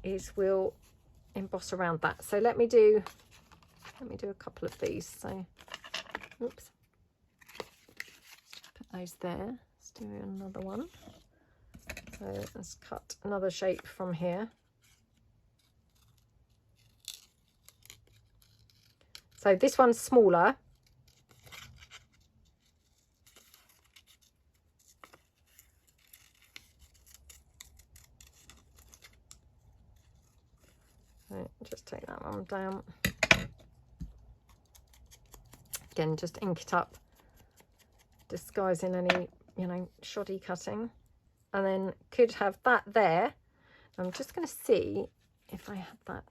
is we'll emboss around that. So let me do a couple of these. So oops, put those there. Let's do another one. So let's cut another shape from here. So this one's smaller. So just take that one down. Again, just ink it up, disguising any, you know, shoddy cutting. And then could have that there. I'm just going to see if I have that.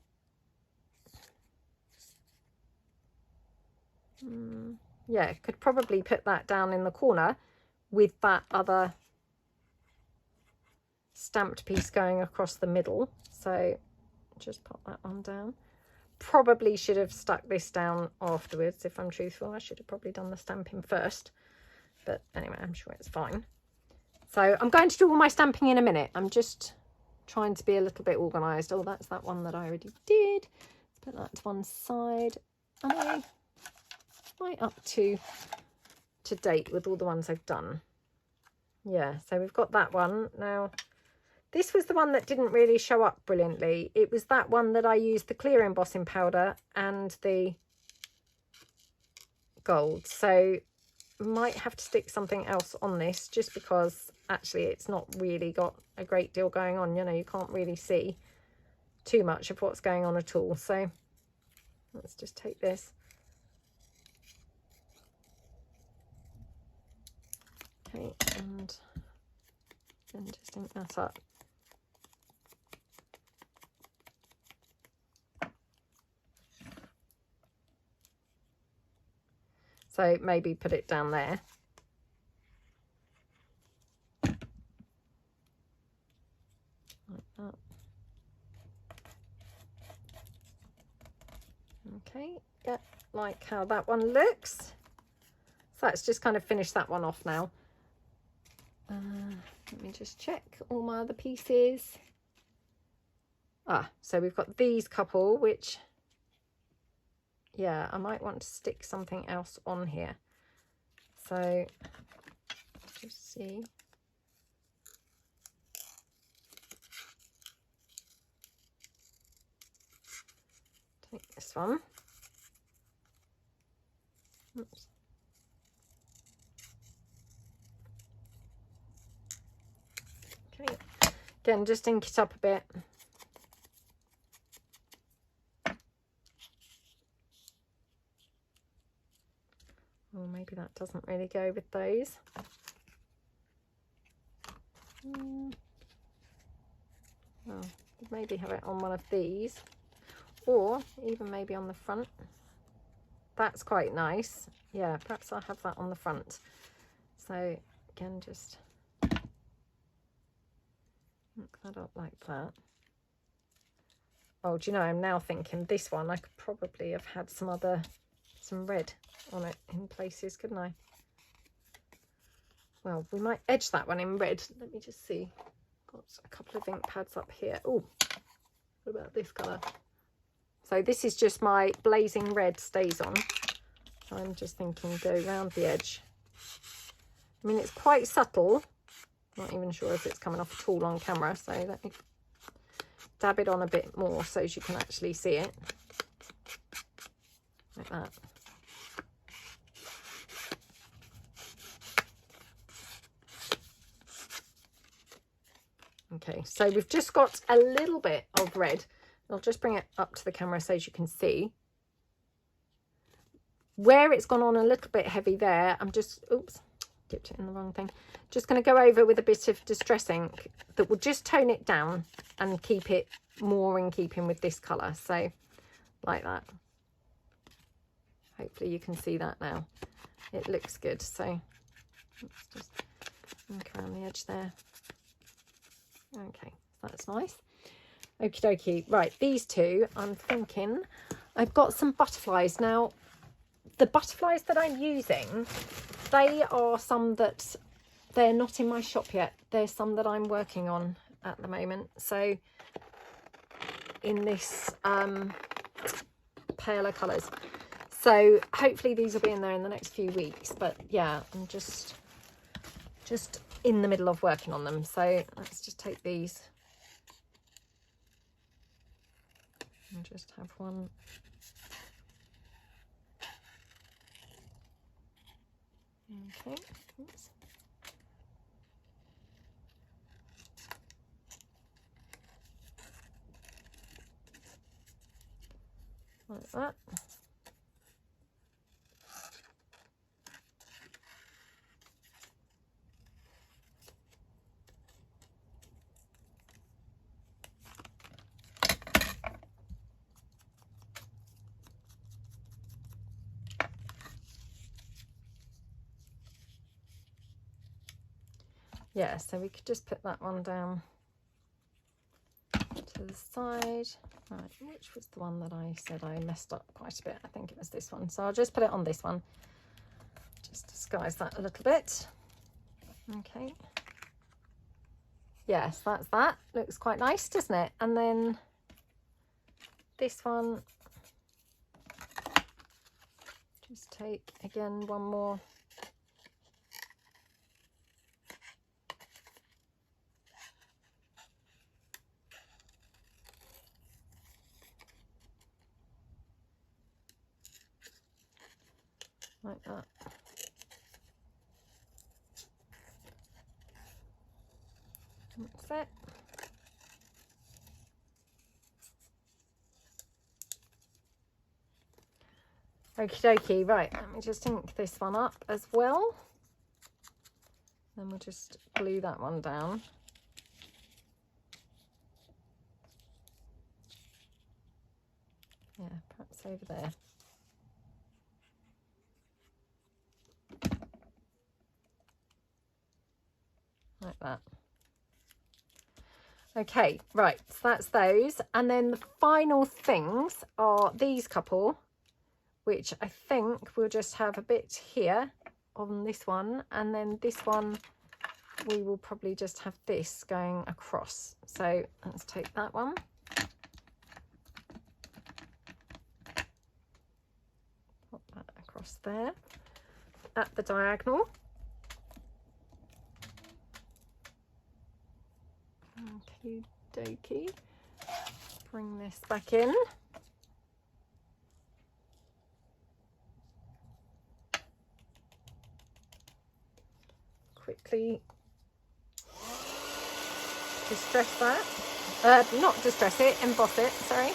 Yeah, could probably put that down in the corner with that other stamped piece going across the middle. So just pop that one down. Probably should have stuck this down afterwards, if I'm truthful. I should have probably done the stamping first. But anyway, I'm sure it's fine. So I'm going to do all my stamping in a minute. I'm just trying to be a little bit organised. Oh, that's that one that I already did. Let's put that to one side. Am I right up to date with all the ones I've done? Yeah, so we've got that one. Now, this was the one that didn't really show up brilliantly. It was that one that I used the clear embossing powder and the gold. So might have to stick something else on this, just because actually it's not really got a great deal going on. You know, you can't really see too much of what's going on at all. So let's just take this. Okay, and then just ink that up. So maybe put it down there. Like that. Okay, yeah, like how that one looks. So let's just kind of finish that one off now. Let me just check all my other pieces. So we've got these couple, which, yeah, I might want to stick something else on here. So just see. Take this one. Oops. Okay, again, just ink it up a bit. Or maybe that doesn't really go with those. Well, maybe have it on one of these, or even maybe on the front. That's quite nice. Yeah, perhaps I'll have that on the front. So again, just look that up like that. Oh, do you know, I'm now thinking this one, I could probably have had some red on it in places, couldn't I? Well, we might edge that one in red. Let me just see. Got a couple of ink pads up here. Oh, what about this colour? So this is just my blazing red stays on. So I'm just thinking go round the edge. I mean, it's quite subtle. Not even sure if it's coming off at all on camera. So let me dab it on a bit more so you can actually see it. Like that. Okay, so we've just got a little bit of red. I'll just bring it up to the camera so you can see. Where it's gone on a little bit heavy there, I'm just, oops, dipped it in the wrong thing. Just going to go over with a bit of Distress ink that will just tone it down and keep it more in keeping with this colour. So, like that. Hopefully you can see that now. It looks good. So, let's just ink around the edge there. Okay, that's nice. Okie dokie. Right, these two, I'm thinking I've got some butterflies. Now, the butterflies that I'm using, they are some that they're not in my shop yet. There's some that I'm working on at the moment. So in this paler colours. So hopefully these will be in there in the next few weeks. But yeah, I'm just in the middle of working on them. So let's just take these and just have one. Okay, oops. Like that. Yeah, so we could just put that one down to the side. Right, which was the one that I said I messed up quite a bit? I think it was this one. So I'll just put it on this one. Just disguise that a little bit. Okay. Yes, that's that. Looks quite nice, doesn't it? And then this one, just take again one more. Like that. That's it. Okie dokie, right, let me just ink this one up as well. Then we'll just glue that one down. Yeah, perhaps over there. Like that. Okay, right, so that's those. And then the final things are these couple, which I think we'll just have a bit here on this one. And then this one, we will probably just have this going across. So let's take that one. Pop that across there at the diagonal. Okie dokie. Bring this back in. Quickly distress that. Not distress it, emboss it, sorry.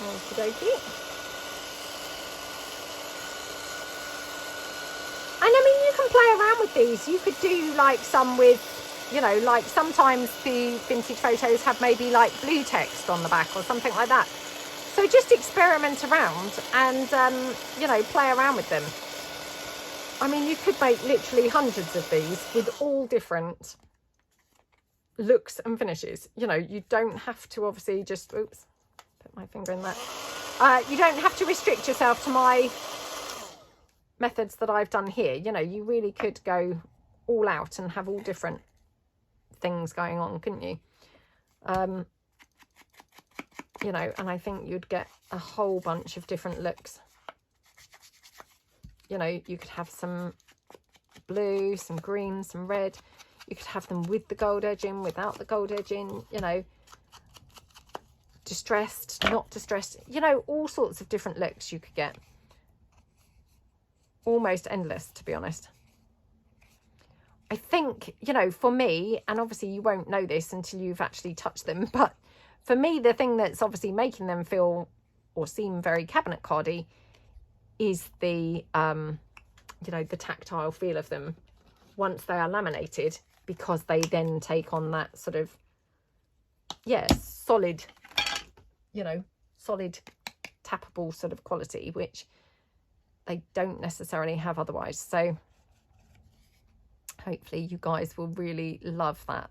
Okie dokie. And I mean, you can play around with these. You could do like some with, you know, like sometimes the vintage photos have maybe like blue text on the back or something like that. So just experiment around and, you know, play around with them. I mean, you could make literally hundreds of these with all different looks and finishes. You know, you don't have to obviously just, oops, put my finger in that. You don't have to restrict yourself to my methods that I've done here. You know, you really could go all out and have all different things going on, couldn't you? You know, and I think you'd get a whole bunch of different looks. You know, you could have some blue, some green, some red. You could have them with the gold edging, without the gold edging, you know, distressed, not distressed, you know, all sorts of different looks you could get. Almost endless, to be honest. I think, you know, for me, and obviously you won't know this until you've actually touched them, but for me, the thing that's obviously making them feel or seem very cabinet cardy is the, you know, the tactile feel of them once they are laminated, because they then take on that sort of, yeah, solid, you know, solid tappable sort of quality, which they don't necessarily have otherwise. So hopefully you guys will really love that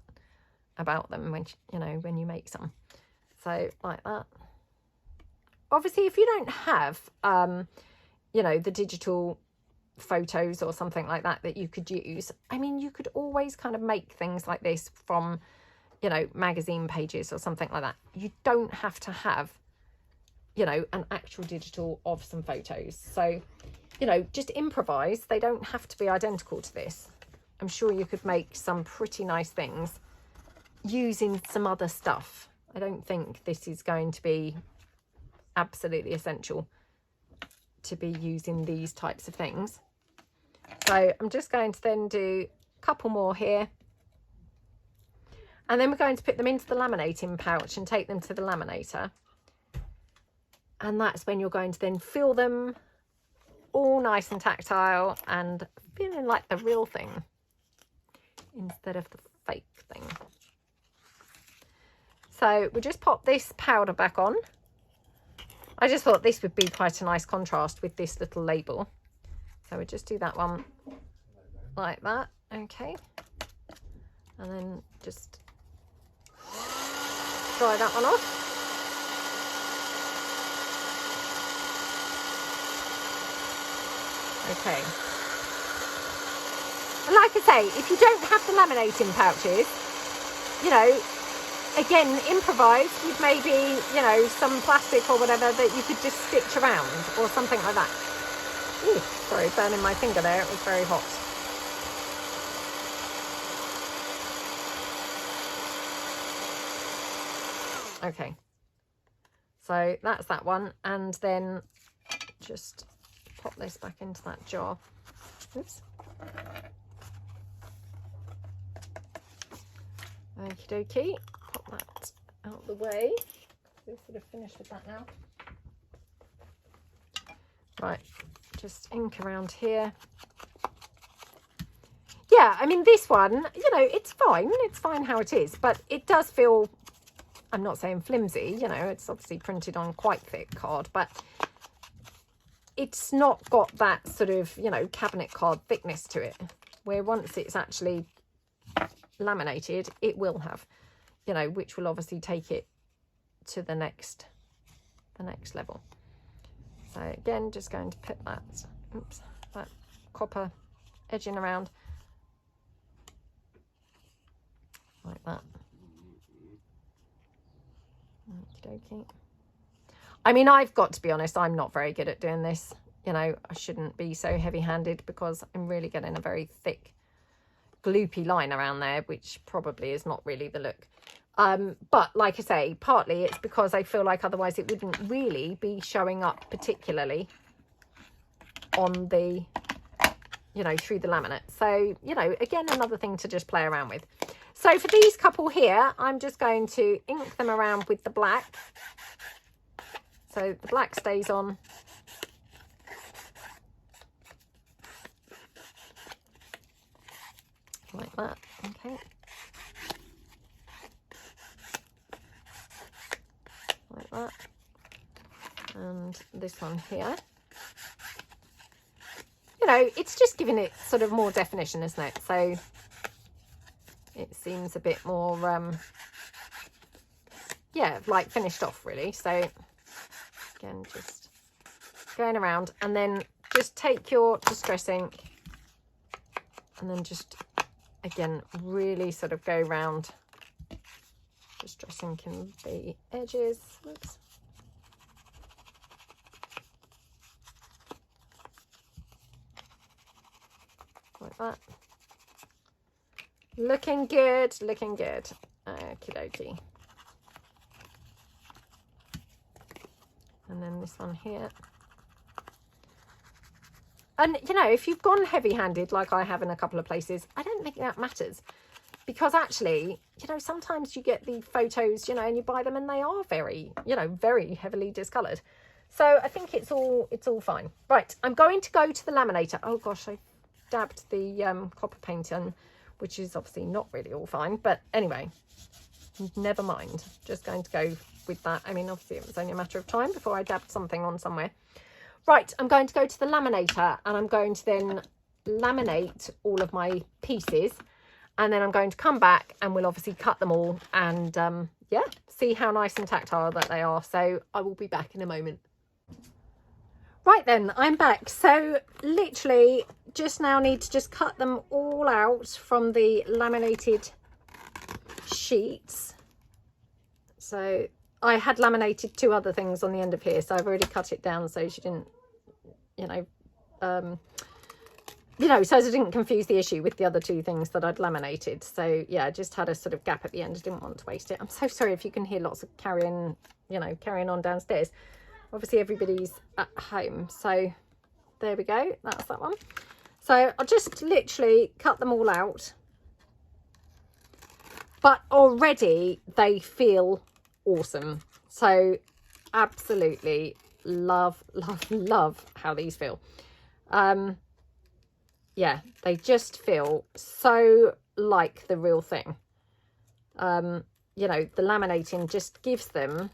about them when, you know, when you make some. So like that. Obviously, if you don't have, you know, the digital photos or something like that that you could use, I mean, you could always kind of make things like this from, you know, magazine pages or something like that. You don't have to have you know, an actual digital of some photos. So, you know, just improvise. They don't have to be identical to this. I'm sure you could make some pretty nice things using some other stuff. I don't think this is going to be absolutely essential to be using these types of things. So I'm just going to then do a couple more here. And then we're going to put them into the laminating pouch and take them to the laminator. And that's when you're going to then feel them all nice and tactile and feeling like the real thing instead of the fake thing. So we'll just pop this powder back on. I just thought this would be quite a nice contrast with this little label. So we'll just do that one like that. Okay. And then just dry that one off. Okay. And like I say, if you don't have the laminating pouches, you know, again, improvise with maybe, you know, some plastic or whatever that you could just stitch around or something like that. Ooh, sorry, burning my finger there. It was very hot. Okay. So that's that one. And then just pop this back into that jar. Oops. Okie dokie. Pop that out of the way. We're sort of finished with that now. Right, just ink around here. Yeah, I mean, this one, you know, it's fine how it is, but it does feel, I'm not saying flimsy, you know, it's obviously printed on quite thick card, but it's not got that sort of, you know, cabinet card thickness to it, where once it's actually laminated, it will have, you know, which will obviously take it to the next level. So again, just going to put that, oops, that copper edging around like that. Okie dokie. I mean, I've got to be honest, I'm not very good at doing this. You know, I shouldn't be so heavy-handed because I'm really getting a very thick, gloopy line around there, which probably is not really the look. But like I say, partly it's because I feel like otherwise it wouldn't really be showing up particularly on the, you know, through the laminate. So, you know, again, another thing to just play around with. So for these couple here, I'm just going to ink them around with the black. So the black stays on. Like that, okay. Like that. And this one here. You know, it's just giving it sort of more definition, isn't it? So it seems a bit more, yeah, like finished off really. So again, just going around and then just take your distress ink and then just, again, really sort of go round, distress inking the edges. Oops. Like that. Looking good, looking good. Okie dokie. And then this one here. And, you know, if you've gone heavy-handed like I have in a couple of places, I don't think that matters. Because actually, you know, sometimes you get the photos, you know, and you buy them and they are very, you know, very heavily discoloured. So I think it's all fine. Right, I'm going to go to the laminator. Oh, gosh, I dabbed the copper paint in, which is obviously not really all fine. But anyway, never mind. Just going to go with that. I mean, obviously, it was only a matter of time before I dabbed something on somewhere. Right, I'm going to go to the laminator and I'm going to then laminate all of my pieces. And then I'm going to come back and we'll obviously cut them all and, yeah, see how nice and tactile that they are. So I will be back in a moment. Right then, I'm back. So literally just now need to just cut them all out from the laminated sheets. So I had laminated 2 other things on the end of here, so I've already cut it down so she didn't, you know, so as I didn't confuse the issue with the other 2 things that I'd laminated. So yeah, I just had a sort of gap at the end. I didn't want to waste it. I'm so sorry if you can hear lots of carrying on downstairs. Obviously everybody's at home, so there we go, that's that one. So I'll just literally cut them all out, but already they feel awesome. So absolutely love how these feel. Yeah, they just feel so like the real thing. The laminating just gives them,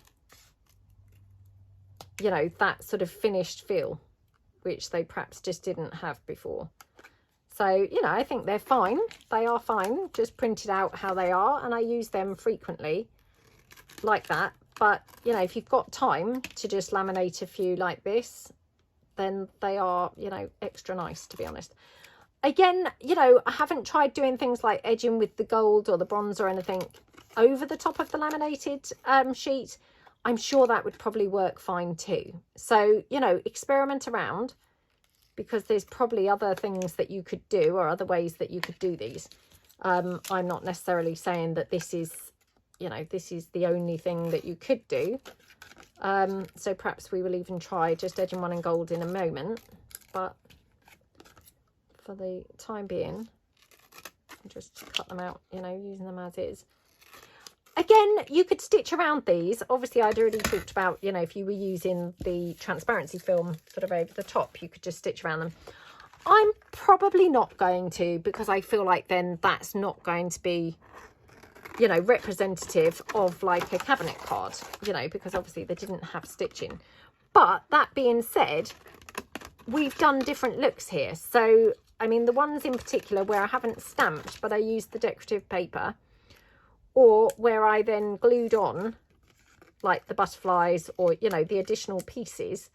that sort of finished feel, which they perhaps just didn't have before. So, I think they're fine. They are fine, just printed out how they are, and I use them frequently like that. But, if you've got time to just laminate a few like this, then they are, extra nice, to be honest. Again, I haven't tried doing things like edging with the gold or the bronze or anything over the top of the laminated sheet. I'm sure that would probably work fine too. So, experiment around, because there's probably other things that you could do or other ways that you could do these. I'm not necessarily saying that this is, this is the only thing that you could do. So perhaps we will even try just edging one in gold in a moment. But for the time being, I'll just cut them out, using them as is. Again, you could stitch around these. Obviously, I'd already talked about, if you were using the transparency film sort of over the top, you could just stitch around them. I'm probably not going to, because I feel like then that's not going to be, representative of like a cabinet card, because obviously they didn't have stitching. But that being said, we've done different looks here. So, I mean, the ones in particular where I haven't stamped, but I used the decorative paper, or where I then glued on like the butterflies or, the additional pieces,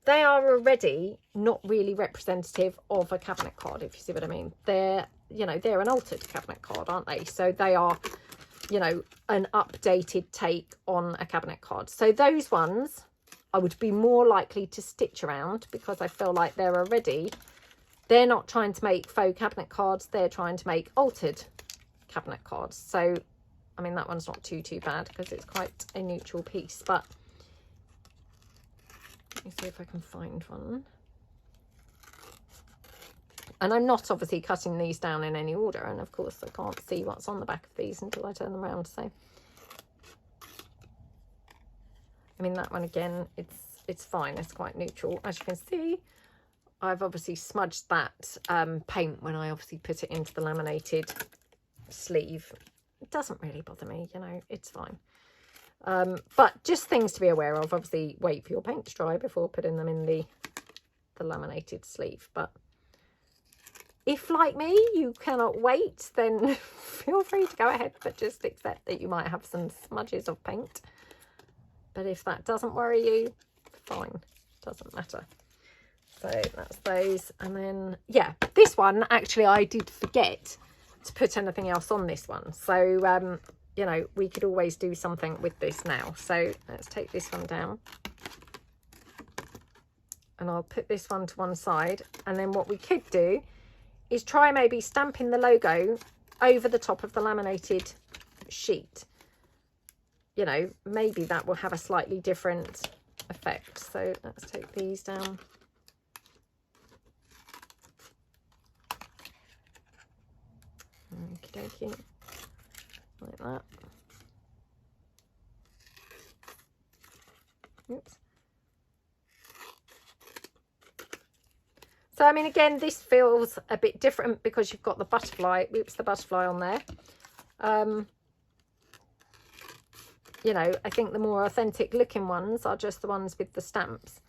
they are already not really representative of a cabinet card, if you see what I mean. They're, they're an altered cabinet card, aren't they? So they are, an updated take on a cabinet card. So those ones I would be more likely to stitch around, because I feel like they're not trying to make faux cabinet cards, they're trying to make altered cabinet cards. So I mean, that one's not too bad because it's quite a neutral piece. But let me see if I can find one. And I'm not obviously cutting these down in any order, and of course I can't see what's on the back of these until I turn them around. So I mean, that one again, it's fine, it's quite neutral. As you can see, I've obviously smudged that paint when I obviously put it into the laminated sleeve. It doesn't really bother me, it's fine. But just things to be aware of. Obviously, wait for your paint to dry before putting them in the laminated sleeve. But if, like me, you cannot wait, then feel free to go ahead, but just accept that you might have some smudges of paint. But if that doesn't worry you, fine, doesn't matter. So that's those. And then, yeah, this one, actually, I did forget to put anything else on this one. So, we could always do something with this now. So let's take this one down. And I'll put this one to one side. And then what we could do is try maybe stamping the logo over the top of the laminated sheet. Maybe that will have a slightly different effect. So let's take these down. Okie dokie, like that. Oops. So I mean, again, this feels a bit different because you've got the butterfly. Oops, the butterfly on there. I think the more authentic looking ones are just the ones with the stamps.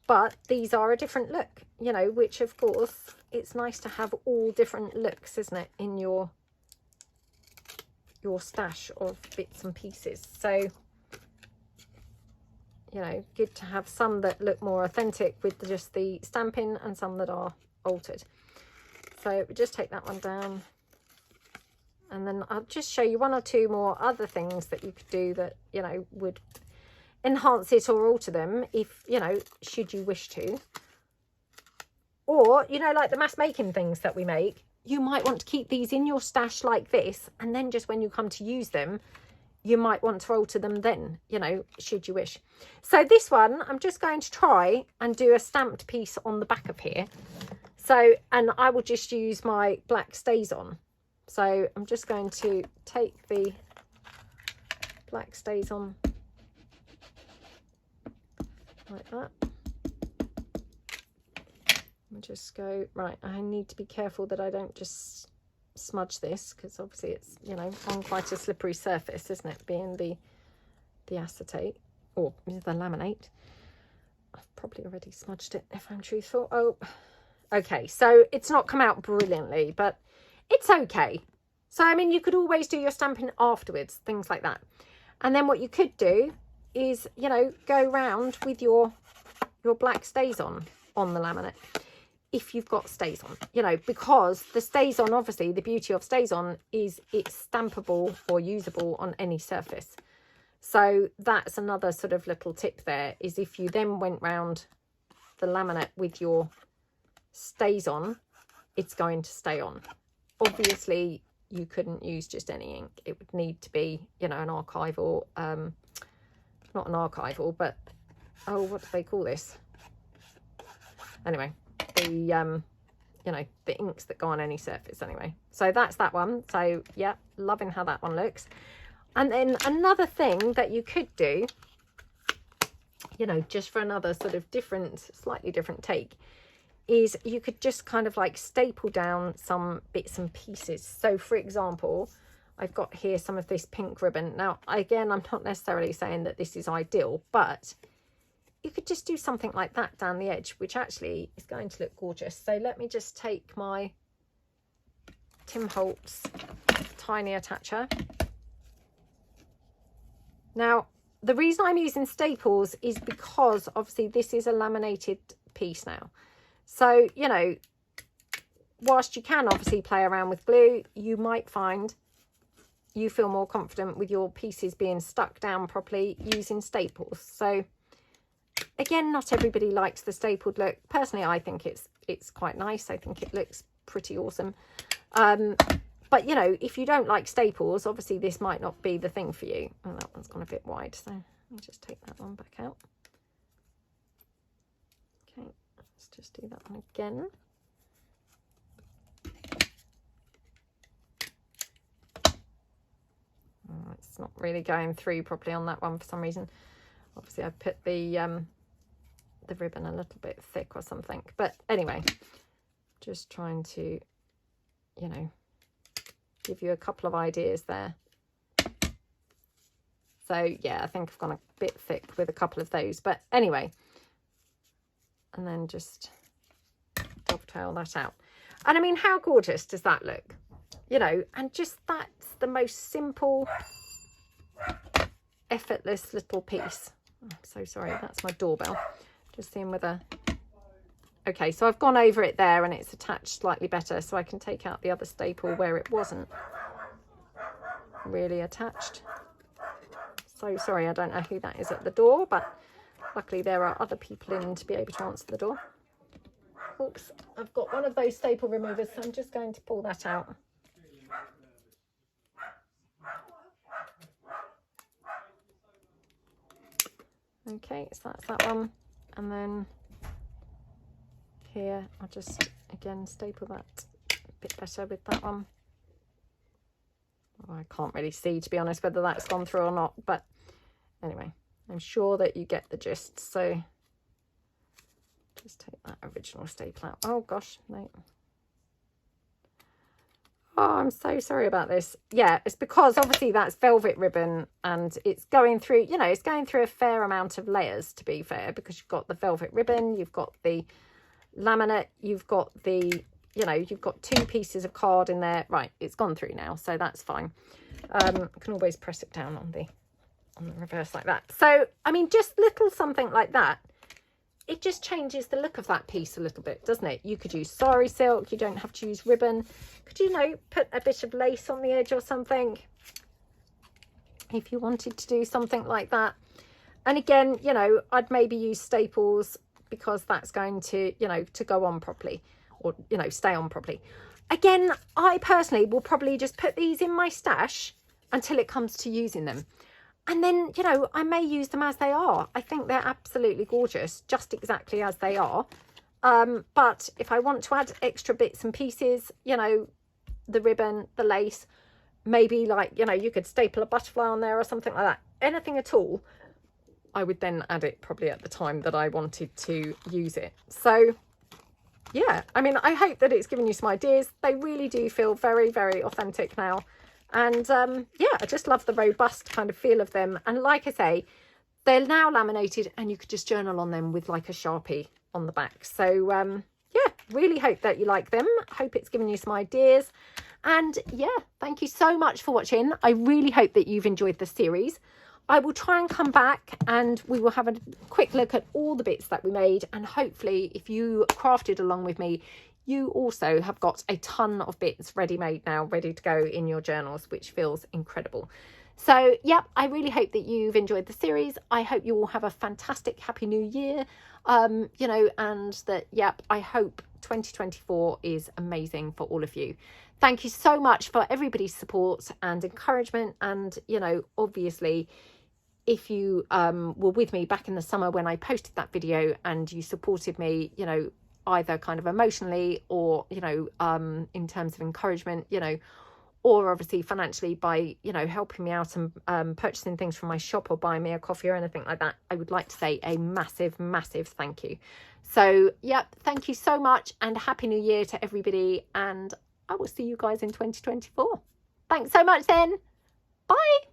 But these are a different look, which of course, it's nice to have all different looks, isn't it, in your stash of bits and pieces. So, good to have some that look more authentic with just the stamping and some that are altered. So we just take that one down. And then I'll just show you one or two more other things that you could do that, you know, would enhance it or alter them if, you know, should you wish to. Or, you know, like the mass making things that we make, you might want to keep these in your stash like this, and then just when you come to use them, you might want to alter them then, you know, should you wish. So this one, I'm just going to try and do a stamped piece on the back of here. So, and I will just use my black stays on. So I'm just going to take the black stays on like that. And just go, right, I need to be careful that I don't just smudge this, because obviously it's, you know, on quite a slippery surface, isn't it, being the acetate or the laminate. I've probably already smudged it if I'm truthful. Oh, okay, so it's not come out brilliantly, but it's okay. So I mean, you could always do your stamping afterwards, things like that. And then what you could do is, you know, go round with your black stays on the laminate, if you've got stays on, you know, because the stays on, obviously the beauty of stays on is it's stampable or usable on any surface. So that's another sort of little tip there, is if you then went round the laminate with your stays on, it's going to stay on. Obviously you couldn't use just any ink. It would need to be, you know, an archival, not an archival, but, oh, what do they call this? Anyway, the, you know, the inks that go on any surface anyway. So that's that one. So yeah, loving how that one looks. And then another thing that you could do, you know, just for another sort of different, slightly different take, is you could just kind of like staple down some bits and pieces. So for example, I've got here some of this pink ribbon. Now, again, I'm not necessarily saying that this is ideal, but you could just do something like that down the edge, which actually is going to look gorgeous. So let me just take my Tim Holtz tiny attacher. Now, the reason I'm using staples is because obviously this is a laminated piece now. So, you know, whilst you can obviously play around with glue, you might find you feel more confident with your pieces being stuck down properly using staples. So again, not everybody likes the stapled look. Personally, I think it's quite nice. I think it looks pretty awesome. But, you know, if you don't like staples, obviously this might not be the thing for you. Oh, that one's gone a bit wide, so I'll just take that one back out. Okay, let's just do that one again. Oh, it's not really going through properly on that one for some reason. Obviously, I put the ribbon a little bit thick or something. But anyway, just trying to, you know, give you a couple of ideas there. So yeah, I think I've gone a bit thick with a couple of those, but anyway, and then just dovetail that out. And I mean, how gorgeous does that look? You know, and just that's the most simple, effortless little piece. Oh, I'm so sorry, that's my doorbell. Just seeing whether, okay, so I've gone over it there and it's attached slightly better, so I can take out the other staple where it wasn't really attached. So sorry, I don't know who that is at the door, but luckily there are other people in to be able to answer the door. Oops, I've got one of those staple removers, so I'm just going to pull that out. Okay, so that's that one. And then here, I'll just, again, staple that a bit better with that one. Oh, I can't really see, to be honest, whether that's gone through or not. But anyway, I'm sure that you get the gist. So just take that original staple out. Oh, gosh, no. Oh, I'm so sorry about this. Yeah, it's because obviously that's velvet ribbon and it's going through, you know, it's going through a fair amount of layers, to be fair, because you've got the velvet ribbon, you've got the laminate, you've got the, you know, you've got two pieces of card in there. Right, it's gone through now, so that's fine. I can always press it down on the reverse like that. So, I mean, just little something like that it just changes the look of that piece a little bit, doesn't it? You could use sari silk, you don't have to use ribbon. Could, you know, put a bit of lace on the edge or something if you wanted to do something like that. And again, you know, I'd maybe use staples because that's going to, you know, to go on properly, or, you know, stay on properly. Again, I personally will probably just put these in my stash until it comes to using them. And then, you know, I may use them as they are. I think they're absolutely gorgeous, just exactly as they are. But if I want to add extra bits and pieces, you know, the ribbon, the lace, maybe like, you know, you could staple a butterfly on there or something like that. Anything at all, I would then add it probably at the time that I wanted to use it. So, yeah, I mean, I hope that it's given you some ideas. They really do feel very, very authentic now. And yeah, I just love the robust kind of feel of them. And like I say, they're now laminated and you could just journal on them with like a Sharpie on the back. So yeah, really hope that you like them. Hope it's given you some ideas. And yeah, thank you so much for watching. I really hope that you've enjoyed the series. I will try and come back and we will have a quick look at all the bits that we made. And hopefully if you crafted along with me, you also have got a ton of bits ready-made now, ready to go in your journals, which feels incredible. So, yep, I really hope that you've enjoyed the series. I hope you all have a fantastic Happy New Year, you know, and that, yep, I hope 2024 is amazing for all of you. Thank you so much for everybody's support and encouragement. And, you know, obviously, if you were with me back in the summer when I posted that video and you supported me, you know, either kind of emotionally or, you know, in terms of encouragement, you know, or obviously financially by, you know, helping me out and purchasing things from my shop or buying me a coffee or anything like that, I would like to say a massive, massive thank you. So, yep, thank you so much and Happy New Year to everybody. And I will see you guys in 2024. Thanks so much then. Bye.